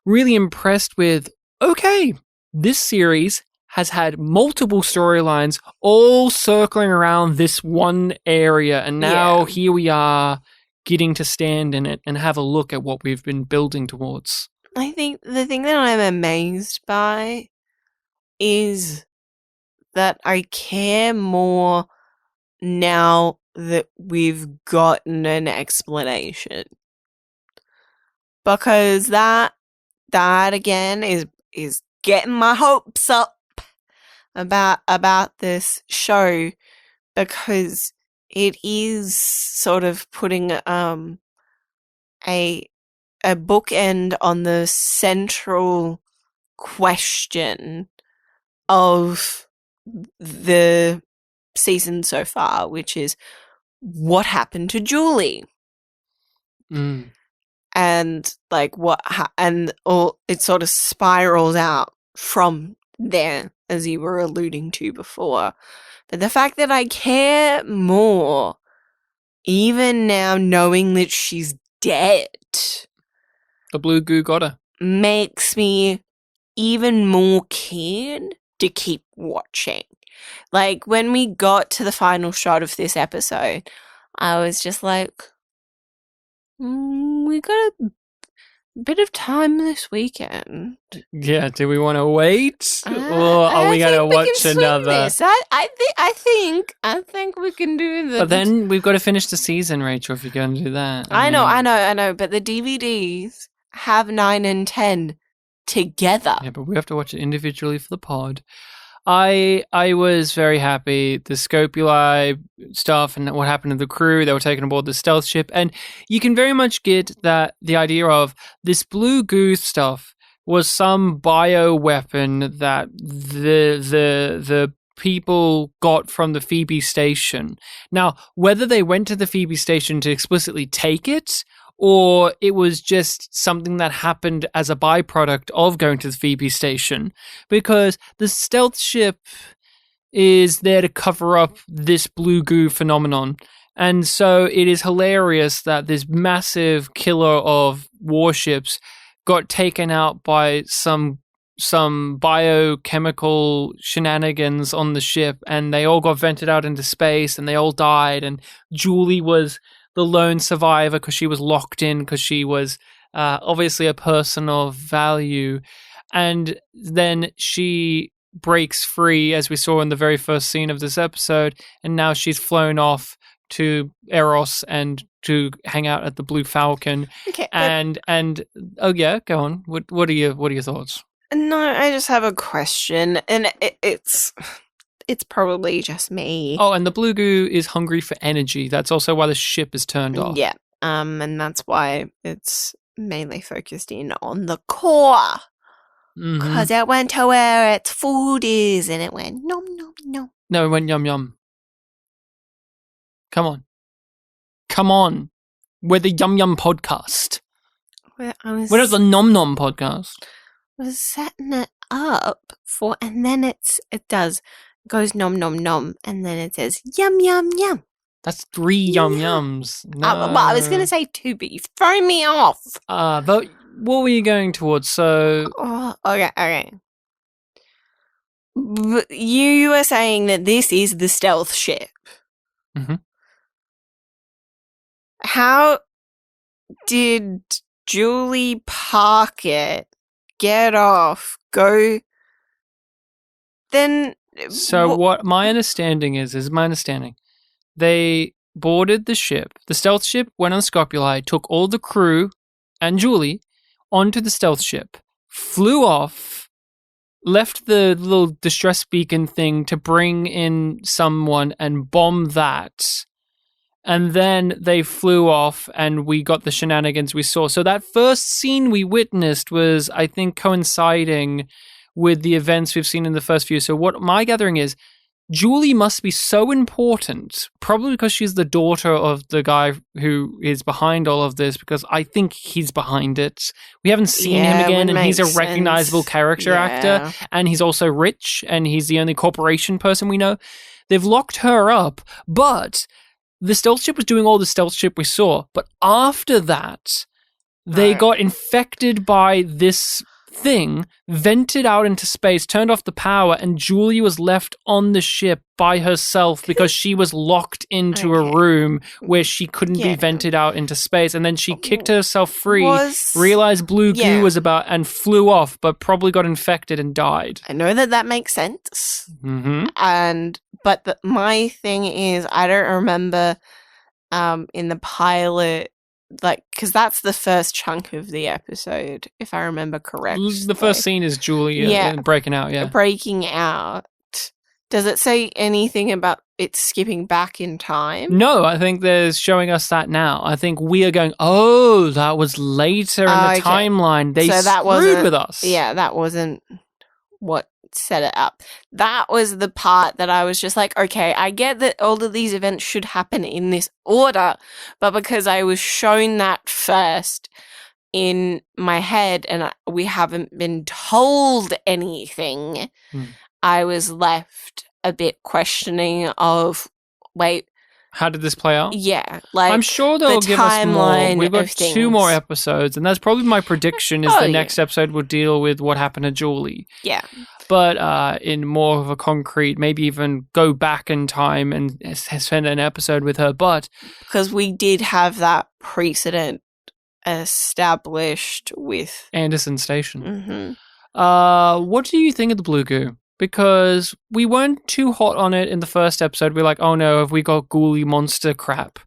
really impressed with, okay, this series has had multiple storylines all circling around this one area, and now here we are getting to stand in it and have a look at what we've been building towards. I think the thing that I'm amazed by is that I care more now that we've gotten an explanation. because that again is getting my hopes up about this show, because it is sort of putting a bookend on the central question of the season so far, which is what happened to Julie. And like it sort of spirals out from there, as you were alluding to before. But the fact that I care more, even now knowing that she's dead, The blue goo got her. makes me even more keen to keep watching. Like, when we got to the final shot of this episode, I was just like, we got a bit of time this weekend. Yeah, do we want to wait? Or are I we going to think we can watch swing another? this. I think we can do this. But then we've got to finish the season, Rachel, if you're going to do that. I know. But the DVDs have 9 and 10 together. Yeah, but we have to watch it individually for the pod. I was very happy. The Scopuli stuff and what happened to the crew, they were taken aboard the stealth ship. And you can very much get that the idea of this blue goo stuff was some bio weapon that the people got from the Phoebe station. Now, whether they went to the Phoebe station to explicitly take it, or it was just something that happened as a byproduct of going to the Phoebe station, because the stealth ship is there to cover up this blue goo phenomenon. And so it is hilarious that this massive killer of warships got taken out by some biochemical shenanigans on the ship, and they all got vented out into space and they all died, and Julie was the lone survivor because she was locked in, because she was obviously a person of value. And then she breaks free, as we saw in the very first scene of this episode, and now she's flown off to Eros and to hang out at the Blue Falcon. Okay, and oh yeah, go on. What are your thoughts? No, I just have a question, and it's probably just me. Oh, and the blue goo is hungry for energy. That's also why the ship is turned off. Yeah, and that's why it's mainly focused in on the core. Because it went to where its food is, and it went nom nom nom. No, it went yum yum. Come on. We're the Yum Yum podcast. We're not the Nom Nom podcast. Was setting it up for, and then it goes nom nom nom, and then it says yum yum yum. That's 3 yum yums. No. Well, I was gonna say 2, but you've thrown me off. But what were you going towards? So Okay. But you were saying that this is the stealth ship. Mm-hmm. How did Julie park it, get off, go? Then so what my understanding is they boarded the ship. The stealth ship went on Scopuli, took all the crew and Julie onto the stealth ship, flew off, left the little distress beacon thing to bring in someone and bomb that. And then they flew off and we got the shenanigans we saw. So that first scene we witnessed was, I think, coinciding with the events we've seen in the first few. So what my gathering is, Julie must be so important, probably because she's the daughter of the guy who is behind all of this, because I think he's behind it. We haven't seen him again, and he's a recognizable character actor, and he's also rich, and he's the only corporation person we know. They've locked her up, but the stealth ship was doing all the stealth ship we saw. But after that, they got infected by this thing, vented out into space, turned off the power, and Julie was left on the ship by herself because she was locked into a room where she couldn't be vented out into space. And then she kicked herself free, realized blue goo was about, and flew off, but probably got infected and died. I know that makes sense. Mm-hmm. But my thing is, I don't remember in the pilot because that's the first chunk of the episode, if I remember correctly. The first scene is Julie breaking out, yeah. Breaking out. Does it say anything about it skipping back in time? No, I think they're showing us that now. I think we are going, oh, that was later in the timeline. They screwed with us. Yeah, that wasn't what set it up. That was the part that I was just like, okay, I get that all of these events should happen in this order, but because I was shown that first in my head and we haven't been told anything, I was left a bit questioning of, wait, how did this play out? Yeah, like I'm sure they'll give us more. We've got 2 more episodes, and that's probably my prediction is the next episode will deal with what happened to Julie. Yeah. But in more of a concrete, maybe even go back in time and spend an episode with her. But because we did have that precedent established with Anderson Station. Mm-hmm. What do you think of the Blue Goo? Because we weren't too hot on it in the first episode. We're like, oh no, have we got ghouly monster crap?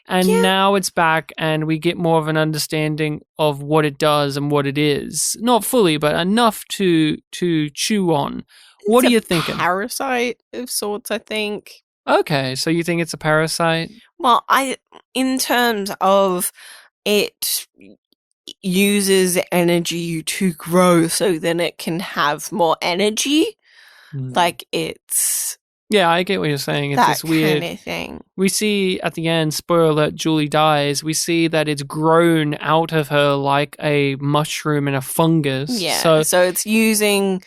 And now it's back and we get more of an understanding of what it does and what it is. Not fully, but enough to chew on. What are you thinking? Parasite of sorts, I think. Okay, so you think it's a parasite? Well, in terms of it uses energy to grow so then it can have more energy. Like it's... Yeah, I get what you're saying. It's this weird kind of thing. We see at the end, spoiler alert, Julie dies. We see that it's grown out of her like a mushroom and a fungus. Yeah, so it's using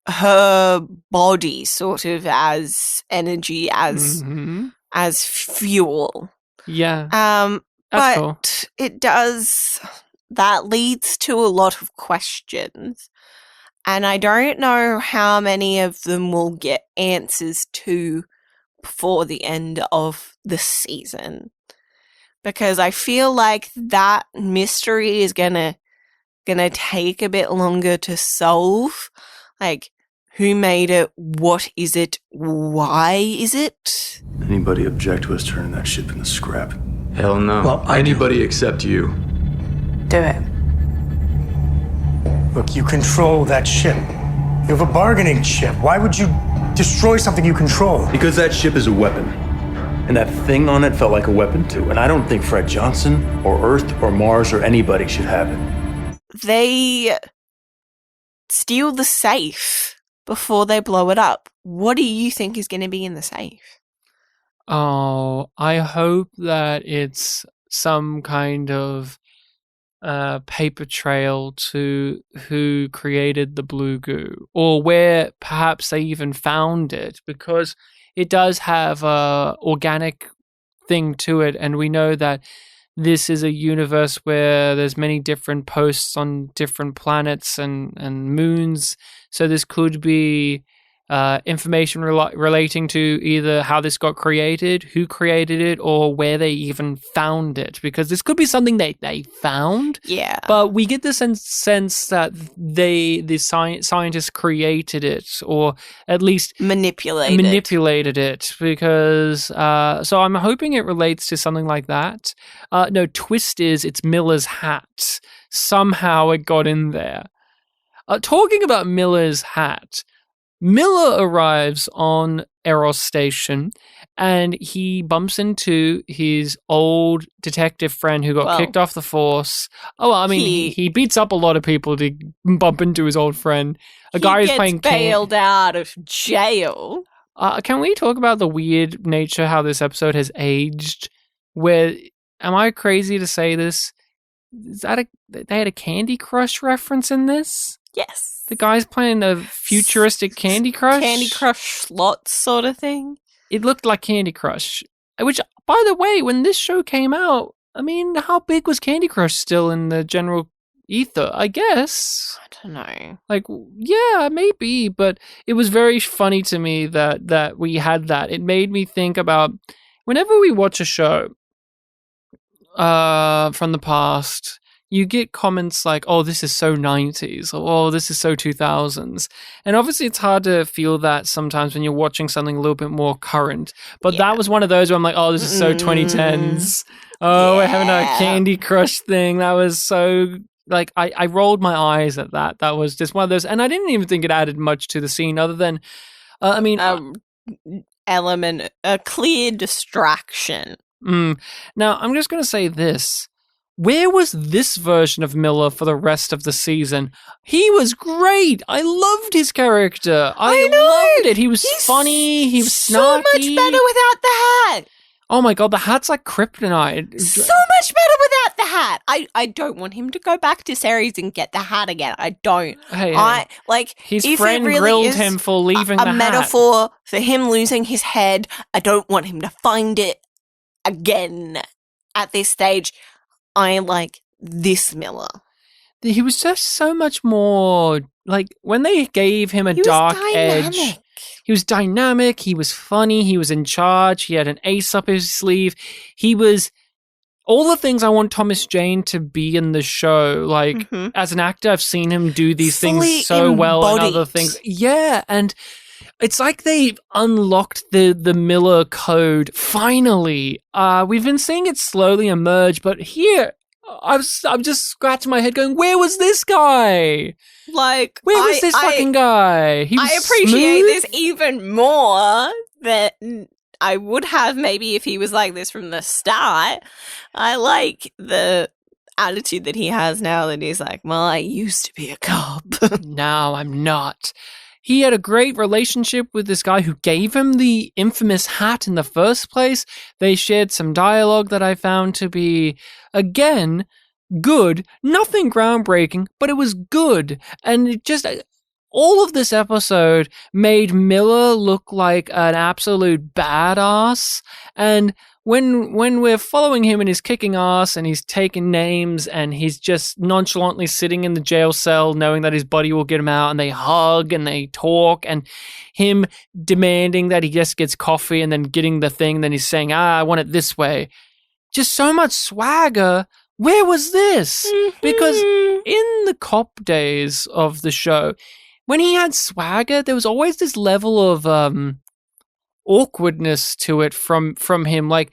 her body sort of as energy, as fuel. Yeah. But cool. it does... That leads to a lot of questions. And I don't know how many of them we'll get answers to before the end of the season. Because I feel like that mystery is gonna take a bit longer to solve. Like, who made it? What is it? Why is it? Anybody object to us turning that ship into scrap? Hell no. Well, anybody except you. Do it. Look, you control that ship. You have a bargaining chip. Why would you destroy something you control? Because that ship is a weapon. And that thing on it felt like a weapon too. And I don't think Fred Johnson or Earth or Mars or anybody should have it. They steal the safe before they blow it up. What do you think is going to be in the safe? Oh, I hope that it's some kind of paper trail to who created the Blue Goo, or where perhaps they even found it, because it does have a organic thing to it, and we know that this is a universe where there's many different posts on different planets and moons, so this could be information relating to either how this got created, who created it, or where they even found it. Because this could be something they found. Yeah. But we get the sense that the scientists created it, or at least manipulated it. Because so I'm hoping it relates to something like that. No, twist is it's Miller's hat. Somehow it got in there. Talking about Miller's hat. Miller arrives on Eros Station and he bumps into his old detective friend who got kicked off the force. Oh, well, I mean, he beats up a lot of people to bump into his old friend. A guy who's playing... He gets bailed out of jail. Can we talk about the weird nature, how this episode has aged? Where, am I crazy to say this? Is that they had a Candy Crush reference in this? Yes. The guy's playing a futuristic Candy Crush? Candy Crush slots sort of thing. It looked like Candy Crush. Which, by the way, when this show came out, I mean, how big was Candy Crush still in the general ether? I guess. I don't know. Like, yeah, maybe, but it was very funny to me that we had that. It made me think about whenever we watch a show from the past, you get comments like, oh, this is so 90s, or oh, this is so 2000s. And obviously it's hard to feel that sometimes when you're watching something a little bit more current. But that was one of those where I'm like, oh, this is so 2010s. Oh, we're having a Yeah. Candy Crush thing. That was so... Like, I rolled my eyes at that. That was just one of those... And I didn't even think it added much to the scene other than... I mean... element, a clear distraction. Now, I'm just going to say this. Where was this version of Miller for the rest of the season? He was great. I loved his character. I loved it. He was funny. He was snarky. So much better without the hat. Oh my god, the hat's like kryptonite. So much better without the hat. I don't want him to go back to Ceres and get the hat again. I don't. Hey. His if friend it really grilled is him for leaving a the hat. metaphor for him losing his head, I don't want him to find it again at this stage. I like this Miller. He was just so much more, like, when they gave him a dark edge. He was dynamic, he was funny, he was in charge, he had an ace up his sleeve. He was all the things I want Thomas Jane to be in the show. Like, as an actor, I've seen him do these Fully things so well and embodied. other things. Yeah, and it's like they've unlocked the Miller code, finally. We've been seeing it slowly emerge, but here, I'm just scratching my head going, where was this guy? Like, Where was this fucking guy? He was I appreciate smooth. this even more than I would have maybe if he was like this from the start. I like the attitude that he has now that he's like, well, I used to be a cop. No, I'm not. He had a great relationship with this guy who gave him the infamous hat in the first place. They shared some dialogue that I found to be, again, good. Nothing groundbreaking, but it was good. And it just... all of this episode made Miller look like an absolute badass. And when we're following him and he's kicking ass and he's taking names and he's just nonchalantly sitting in the jail cell knowing that his buddy will get him out, and they hug and they talk, and him demanding that he just gets coffee and then getting the thing, then he's saying, I want it this way. Just so much swagger. Where was this? Because in the cop days of the show, when he had swagger, there was always this level of awkwardness to it from him. Like,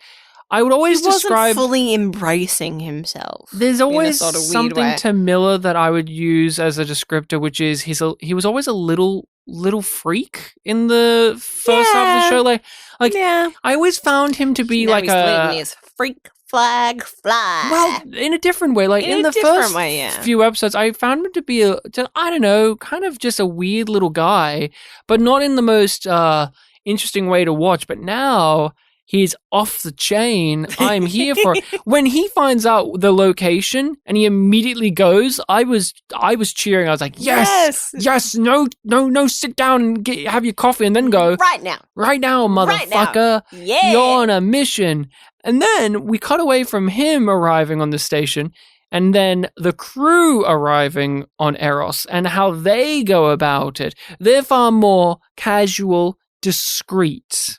I would always He wasn't describe... fully embracing himself. There's always sort of weird something way. to Miller that I would use as a descriptor, which is he was always a little freak in the first half of the show. Like yeah. I always found him to be Now like he's letting his freak flag fly. well, in a different way. Like in a the different first way, yeah. few episodes, I found him to be I don't know, kind of just a weird little guy, but not in the most interesting way to watch. But now he's off the chain. I'm here for it. When he finds out the location and he immediately goes, I was cheering. I was like, yes, no, sit down and have your coffee and then go right now, motherfucker. Yeah, you're on a mission. And then we cut away from him arriving on the station, and then the crew arriving on Eros and how they go about it. They're far more casual, discreet,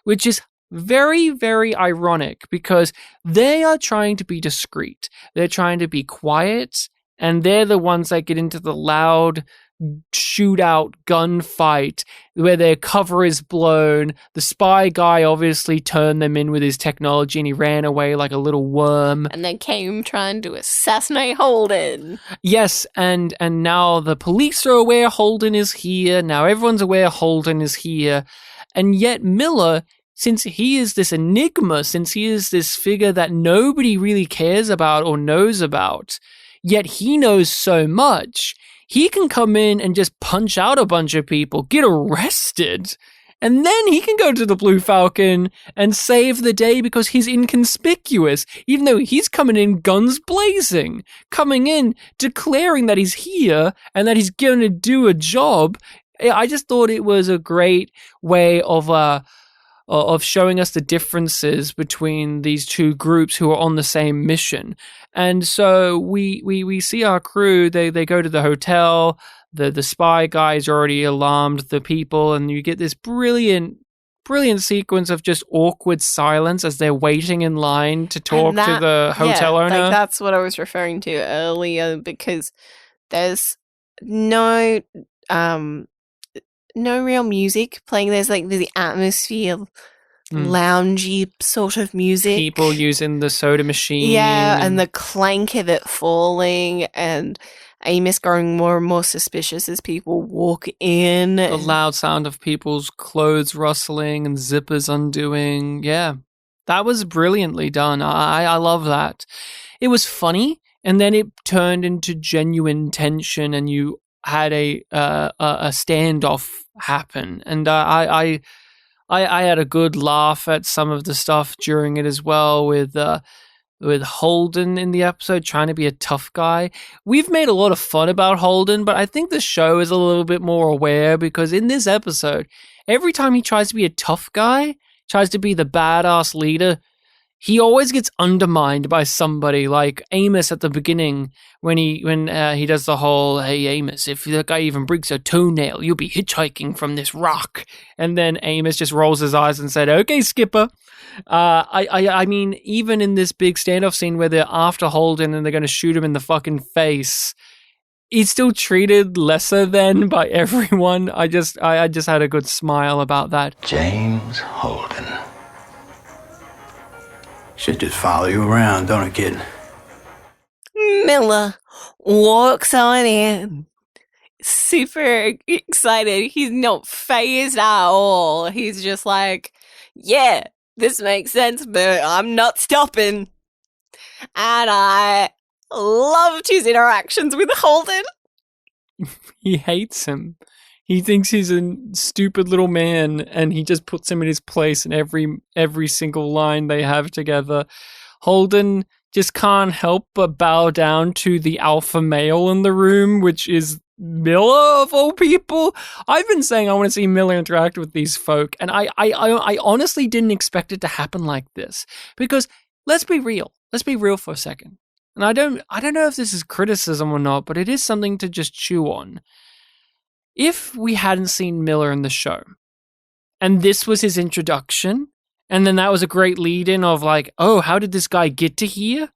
which is very, very ironic because they are trying to be discreet. They're trying to be quiet, and they're the ones that get into the loud shootout gunfight where their cover is blown. The spy guy obviously turned them in with his technology and he ran away like a little worm. And they came trying to assassinate Holden. Yes, and now the police are aware Holden is here. Now everyone's aware Holden is here. And yet Miller, since he is this enigma, since he is this figure that nobody really cares about or knows about, yet he knows so much, he can come in and just punch out a bunch of people, get arrested, and then he can go to the Blue Falcon and save the day because he's inconspicuous, even though he's coming in guns blazing, coming in declaring that he's here and that he's going to do a job. I just thought it was a great way of showing us the differences between these two groups who are on the same mission. And so we see our crew, they go to the hotel, the spy guy's already alarmed the people, and you get this brilliant sequence of just awkward silence as they're waiting in line to talk to the hotel owner. Like that's what I was referring to earlier, because there's no real music playing. There's like the atmosphere loungy sort of music. People using the soda machine. Yeah, and the clank of it falling, and Amos growing more and more suspicious as people walk in. The loud sound of people's clothes rustling and zippers undoing. Yeah, that was brilliantly done. I love that. It was funny, and then it turned into genuine tension, and you had a standoff happen. And I had a good laugh at some of the stuff during it as well, with Holden in the episode trying to be a tough guy. We've made a lot of fun about Holden, but I think the show is a little bit more aware, because in this episode, every time he tries to be a tough guy, tries to be the badass leader, he always gets undermined by somebody, like Amos at the beginning when he does the whole, "Hey Amos, if the guy even breaks a toenail, you'll be hitchhiking from this rock." And then Amos just rolls his eyes and said, "Okay, Skipper." I mean, even in this big standoff scene where they're after Holden and they're going to shoot him in the fucking face, he's still treated lesser than by everyone. I just had a good smile about that. James Holden. Should just follow you around, don't it, kid? Miller walks on in, super excited. He's not phased at all. He's just like, yeah, this makes sense, but I'm not stopping. And I loved his interactions with Holden. He hates him. He thinks he's a stupid little man, and he just puts him in his place in every single line they have together. Holden just can't help but bow down to the alpha male in the room, which is Miller, of all people. I've been saying I want to see Miller interact with these folk, and I honestly didn't expect it to happen like this. Because let's be real. Let's be real for a second. And I don't know if this is criticism or not, but it is something to just chew on. If we hadn't seen Miller in the show, and this was his introduction, and then that was a great lead-in of like, oh, how did this guy get to here?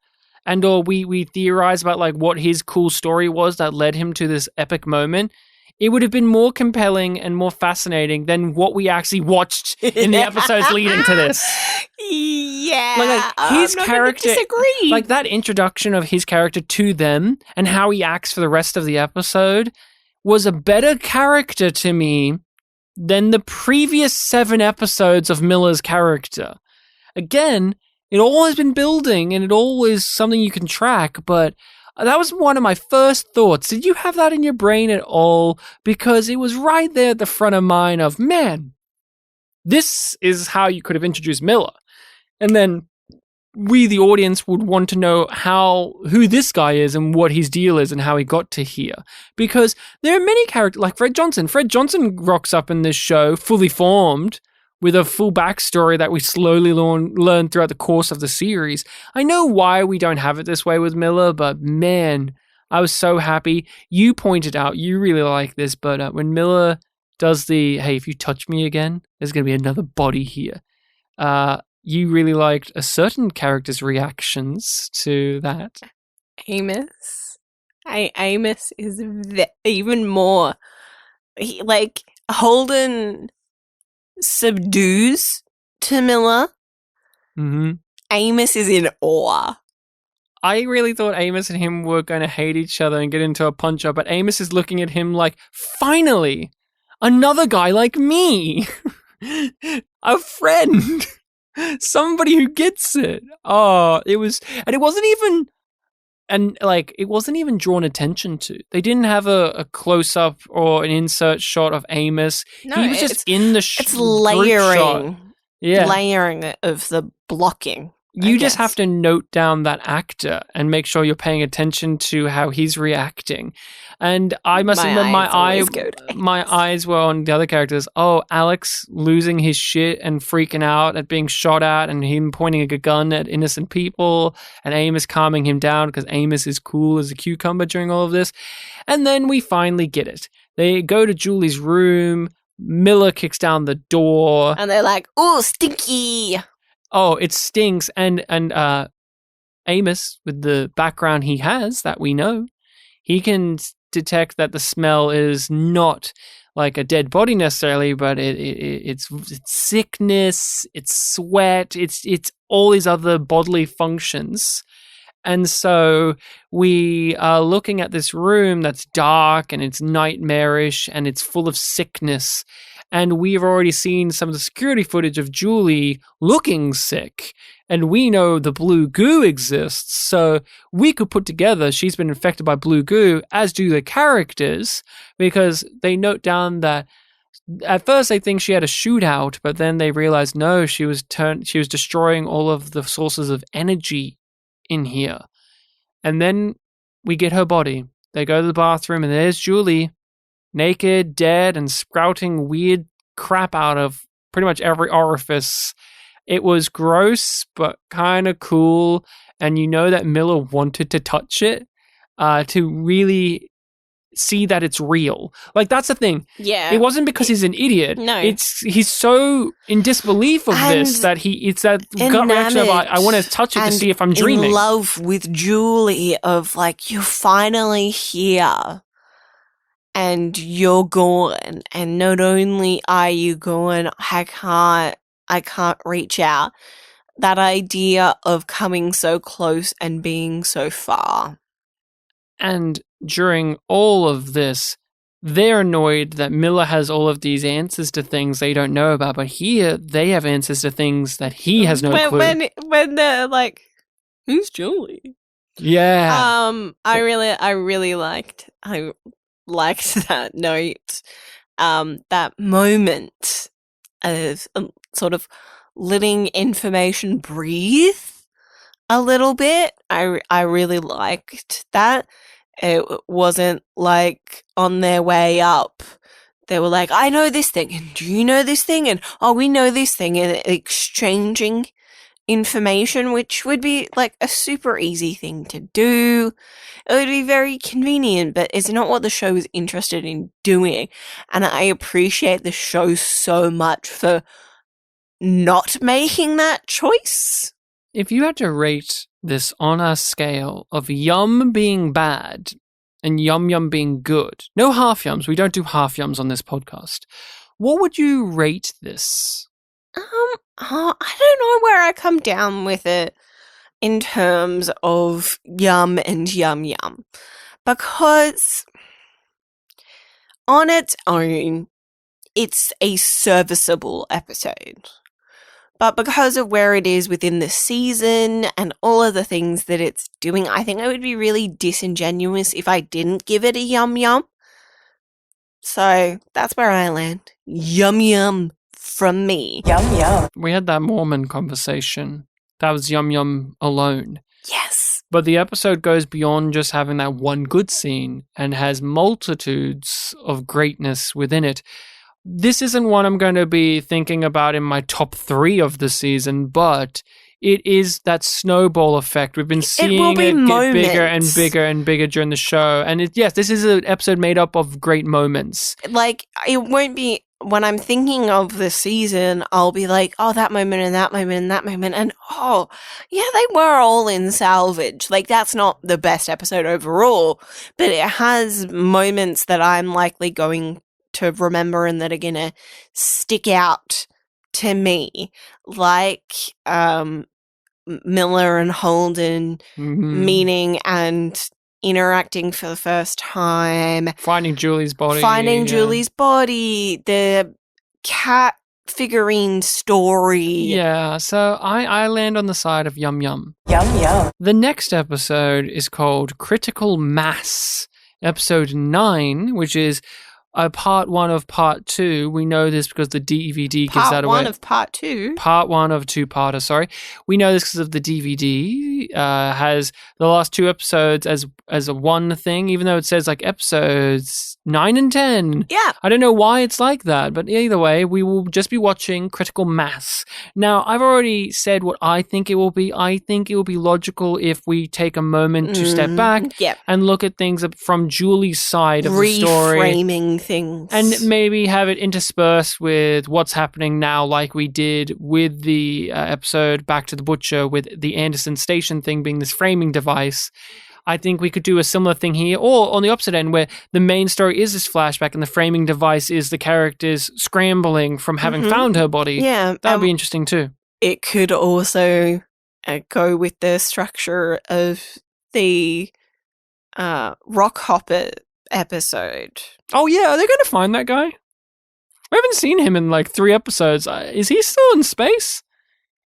And or we theorize about like what his cool story was that led him to this epic moment, it would have been more compelling and more fascinating than what we actually watched in the episodes leading to this. Yeah, like his I'm not character, gonna disagree. like that introduction of his character to them and how he acts for the rest of the episode was a better character to me than the previous 7 episodes of Miller's character. Again, it always been building and it always something you can track, but that was one of my first thoughts. Did you have that in your brain at all? Because it was right there at the front of mine of, man, this is how you could have introduced Miller. And then we, the audience, would want to know who this guy is and what his deal is and how he got to here. Because there are many characters, like Fred Johnson. Fred Johnson rocks up in this show fully formed with a full backstory that we slowly learn throughout the course of the series. I know why we don't have it this way with Miller, but man, I was so happy. You pointed out, you really like this, but when Miller does the, hey, if you touch me again, there's going to be another body here. You really liked a certain character's reactions to that. Amos. Amos is even more. Holden subdues to Miller. Mm-hmm. Amos is in awe. I really thought Amos and him were going to hate each other and get into a punch-up, but Amos is looking at him like, finally, another guy like me. A friend. Somebody who gets it. Oh, it wasn't even drawn attention to. They didn't have a close-up or an insert shot of Amos. No, he was just in the it's layering. Yeah. Layering of the blocking. You just have to note down that actor and make sure you're paying attention to how he's reacting. And I must admit, my eyes were on the other characters. Oh, Alex losing his shit and freaking out at being shot at and him pointing a gun at innocent people and Amos calming him down because Amos is cool as a cucumber during all of this. And then we finally get it. They go to Julie's room. Miller kicks down the door. And they're like, ooh, stinky. Oh, it stinks. And Amos, with the background he has that we know, he can detect that the smell is not like a dead body necessarily, but it's sickness, it's sweat, it's all these other bodily functions. And so we are looking at this room that's dark and it's nightmarish and it's full of sickness. And we've already seen some of the security footage of Julie looking sick. And we know the blue goo exists. So we could put together she's been infected by blue goo, as do the characters, because they note down that at first they think she had a shootout, but then they realize no, she was destroying all of the sources of energy in here. And then we get her body. They go to the bathroom and there's Julie, naked, dead, and sprouting weird crap out of pretty much every orifice. It was gross, but kind of cool. And you know that Miller wanted to touch it to really see that it's real. Like, that's the thing. Yeah. It wasn't because he's an idiot. No. He's so in disbelief of this that it's that gut reaction of I want to touch it to see if I'm dreaming. In love with Julie of like, you're finally here and you're gone. And not only are you gone, I can't reach out. That idea of coming so close and being so far. And during all of this, they're annoyed that Miller has all of these answers to things they don't know about, but here they have answers to things that he has no clue. When they're like, who's Julie? Yeah. I really liked that note. That moment of sort of letting information breathe a little bit. I really liked that. It wasn't like on their way up. They were like, I know this thing, and do you know this thing? And oh, we know this thing, and exchanging information, which would be like a super easy thing to do. It would be very convenient, but it's not what the show is interested in doing. And I appreciate the show so much for not making that choice. If you had to rate this on a scale of yum being bad and yum yum being good, no half yums, we don't do half yums on this podcast, what would you rate this? I don't know where I come down with it in terms of yum and yum yum, because on its own, it's a serviceable episode. But because of where it is within the season and all of the things that it's doing, I think I would be really disingenuous if I didn't give it a yum yum. So that's where I land. Yum yum from me. Yum yum. We had that Mormon conversation. That was yum yum alone. Yes. But the episode goes beyond just having that one good scene and has multitudes of greatness within it. This isn't one I'm going to be thinking about in my top 3 of the season, but it is that snowball effect. We've been seeing it get bigger and bigger and bigger during the show. And yes, this is an episode made up of great moments. Like, it won't be, when I'm thinking of the season, I'll be like, oh, that moment and that moment and that moment. And oh, yeah, they were all in Salvage. Like, that's not the best episode overall, but it has moments that I'm likely going to remember and that are gonna stick out to me, like Miller and Holden meeting and interacting for the first time, finding Julie's body, the cat figurine story. Yeah, so I land on the side of yum yum. Yum yum. The next episode is called Critical Mass, episode 9, which is a part 1 of part 2. We know this because the DVD gives that away. Part 1 of part 2. Part 1 of 2-parter, sorry. We know this because of the DVD. Has the last 2 episodes as a one thing, even though it says like episodes 9 and 10. Yeah. I don't know why it's like that, but either way, we will just be watching Critical Mass. Now, I've already said what I think it will be. I think it will be logical if we take a moment to step back and look at things from Julie's side of the story. Reframing things. And maybe have it interspersed with what's happening now, like we did with the episode Back to the Butcher with the Anderson Station thing being this framing device. I think we could do a similar thing here, or on the opposite end, where the main story is this flashback and the framing device is the characters scrambling from having found her body. Yeah. That would be interesting too. It could also go with the structure of the Rock Hopper episode. Oh yeah, are they going to find that guy? We haven't seen him in like 3 episodes. Is he still in space?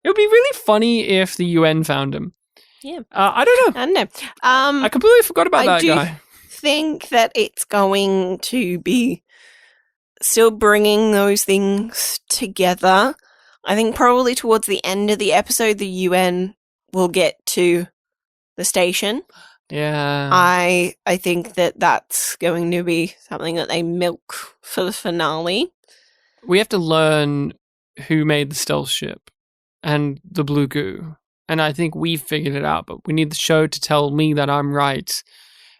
It would be really funny if the UN found him. Yeah. I don't know. I don't know. I completely forgot about that guy. I think that it's going to be still bringing those things together. I think probably towards the end of the episode, the UN will get to the station. Yeah. I think that that's going to be something that they milk for the finale. We have to learn who made the stealth ship and the blue goo. And I think we've figured it out, but we need the show to tell me that I'm right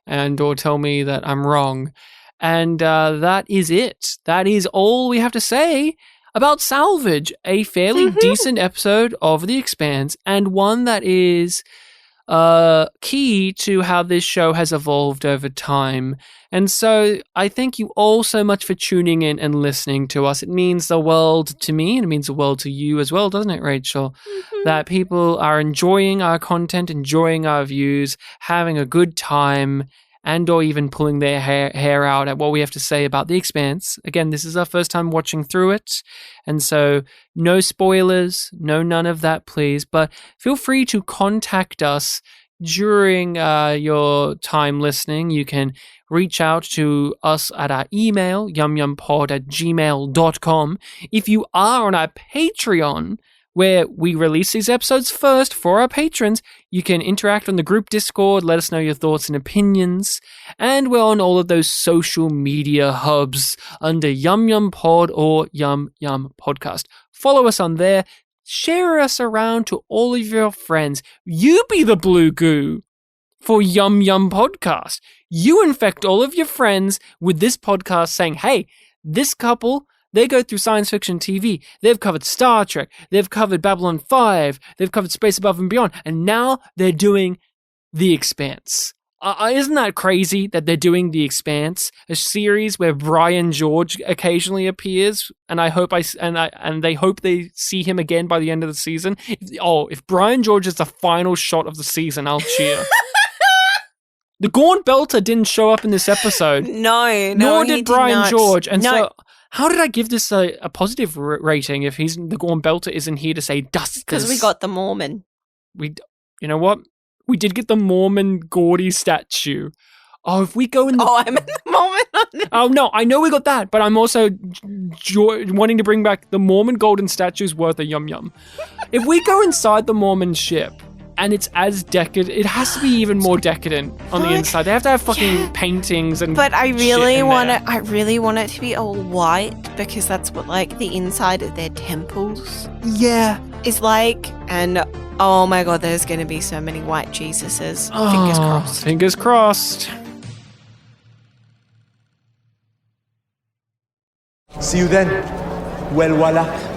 and or tell me that I'm wrong. And that is it. That is all we have to say about Salvage, a fairly decent episode of The Expanse, and one that is key to how this show has evolved over time. And so I thank you all so much for tuning in and listening to us. It means the world to me, and it means the world to you as well, doesn't it, Rachel? That people are enjoying our content, enjoying our views, having a good time, and or even pulling their hair out at what we have to say about The Expanse. Again, this is our first time watching through it, and so no spoilers, none of that, please. But feel free to contact us during your time listening. You can reach out to us at our email, yumyumpod@gmail.com. If you are on our Patreon, where we release these episodes first for our patrons, you can interact on the group Discord, let us know your thoughts and opinions, and we're on all of those social media hubs under yumyumpod or yumyumpodcast. Follow us on there, share us around to all of your friends. You be the blue goo for Yum Yum Podcast. You infect all of your friends with this podcast saying, hey, this couple, they go through science fiction TV. They've covered Star Trek. They've covered Babylon 5. They've covered Space Above and Beyond. And now they're doing The Expanse. Isn't that crazy that they're doing The Expanse, a series where Brian George occasionally appears? And I hope they hope they see him again by the end of the season. If Brian George is the final shot of the season, I'll cheer. The Gaunt Belter didn't show up in this episode. Nor did Brian George. And so, how did I give this a positive rating if the Gaunt Belter isn't here to say dust? Because we got the Mormon. You know what? We did get the Mormon Gordy statue. Oh, if we go in the... Oh, I'm in the Mormon on this. Oh, no, I know we got that, but I'm also wanting to bring back the Mormon golden statue's worth of yum yum. If we go inside the Mormon ship, and it's as decadent, it has to be even more decadent on the inside. They have to have fucking paintings and. But I really want it. I really want it to be all white because that's what like the inside of their temples. Yeah, is like. And oh my god, there's going to be so many white Jesuses. Fingers crossed. Fingers crossed. See you then. Well, voila.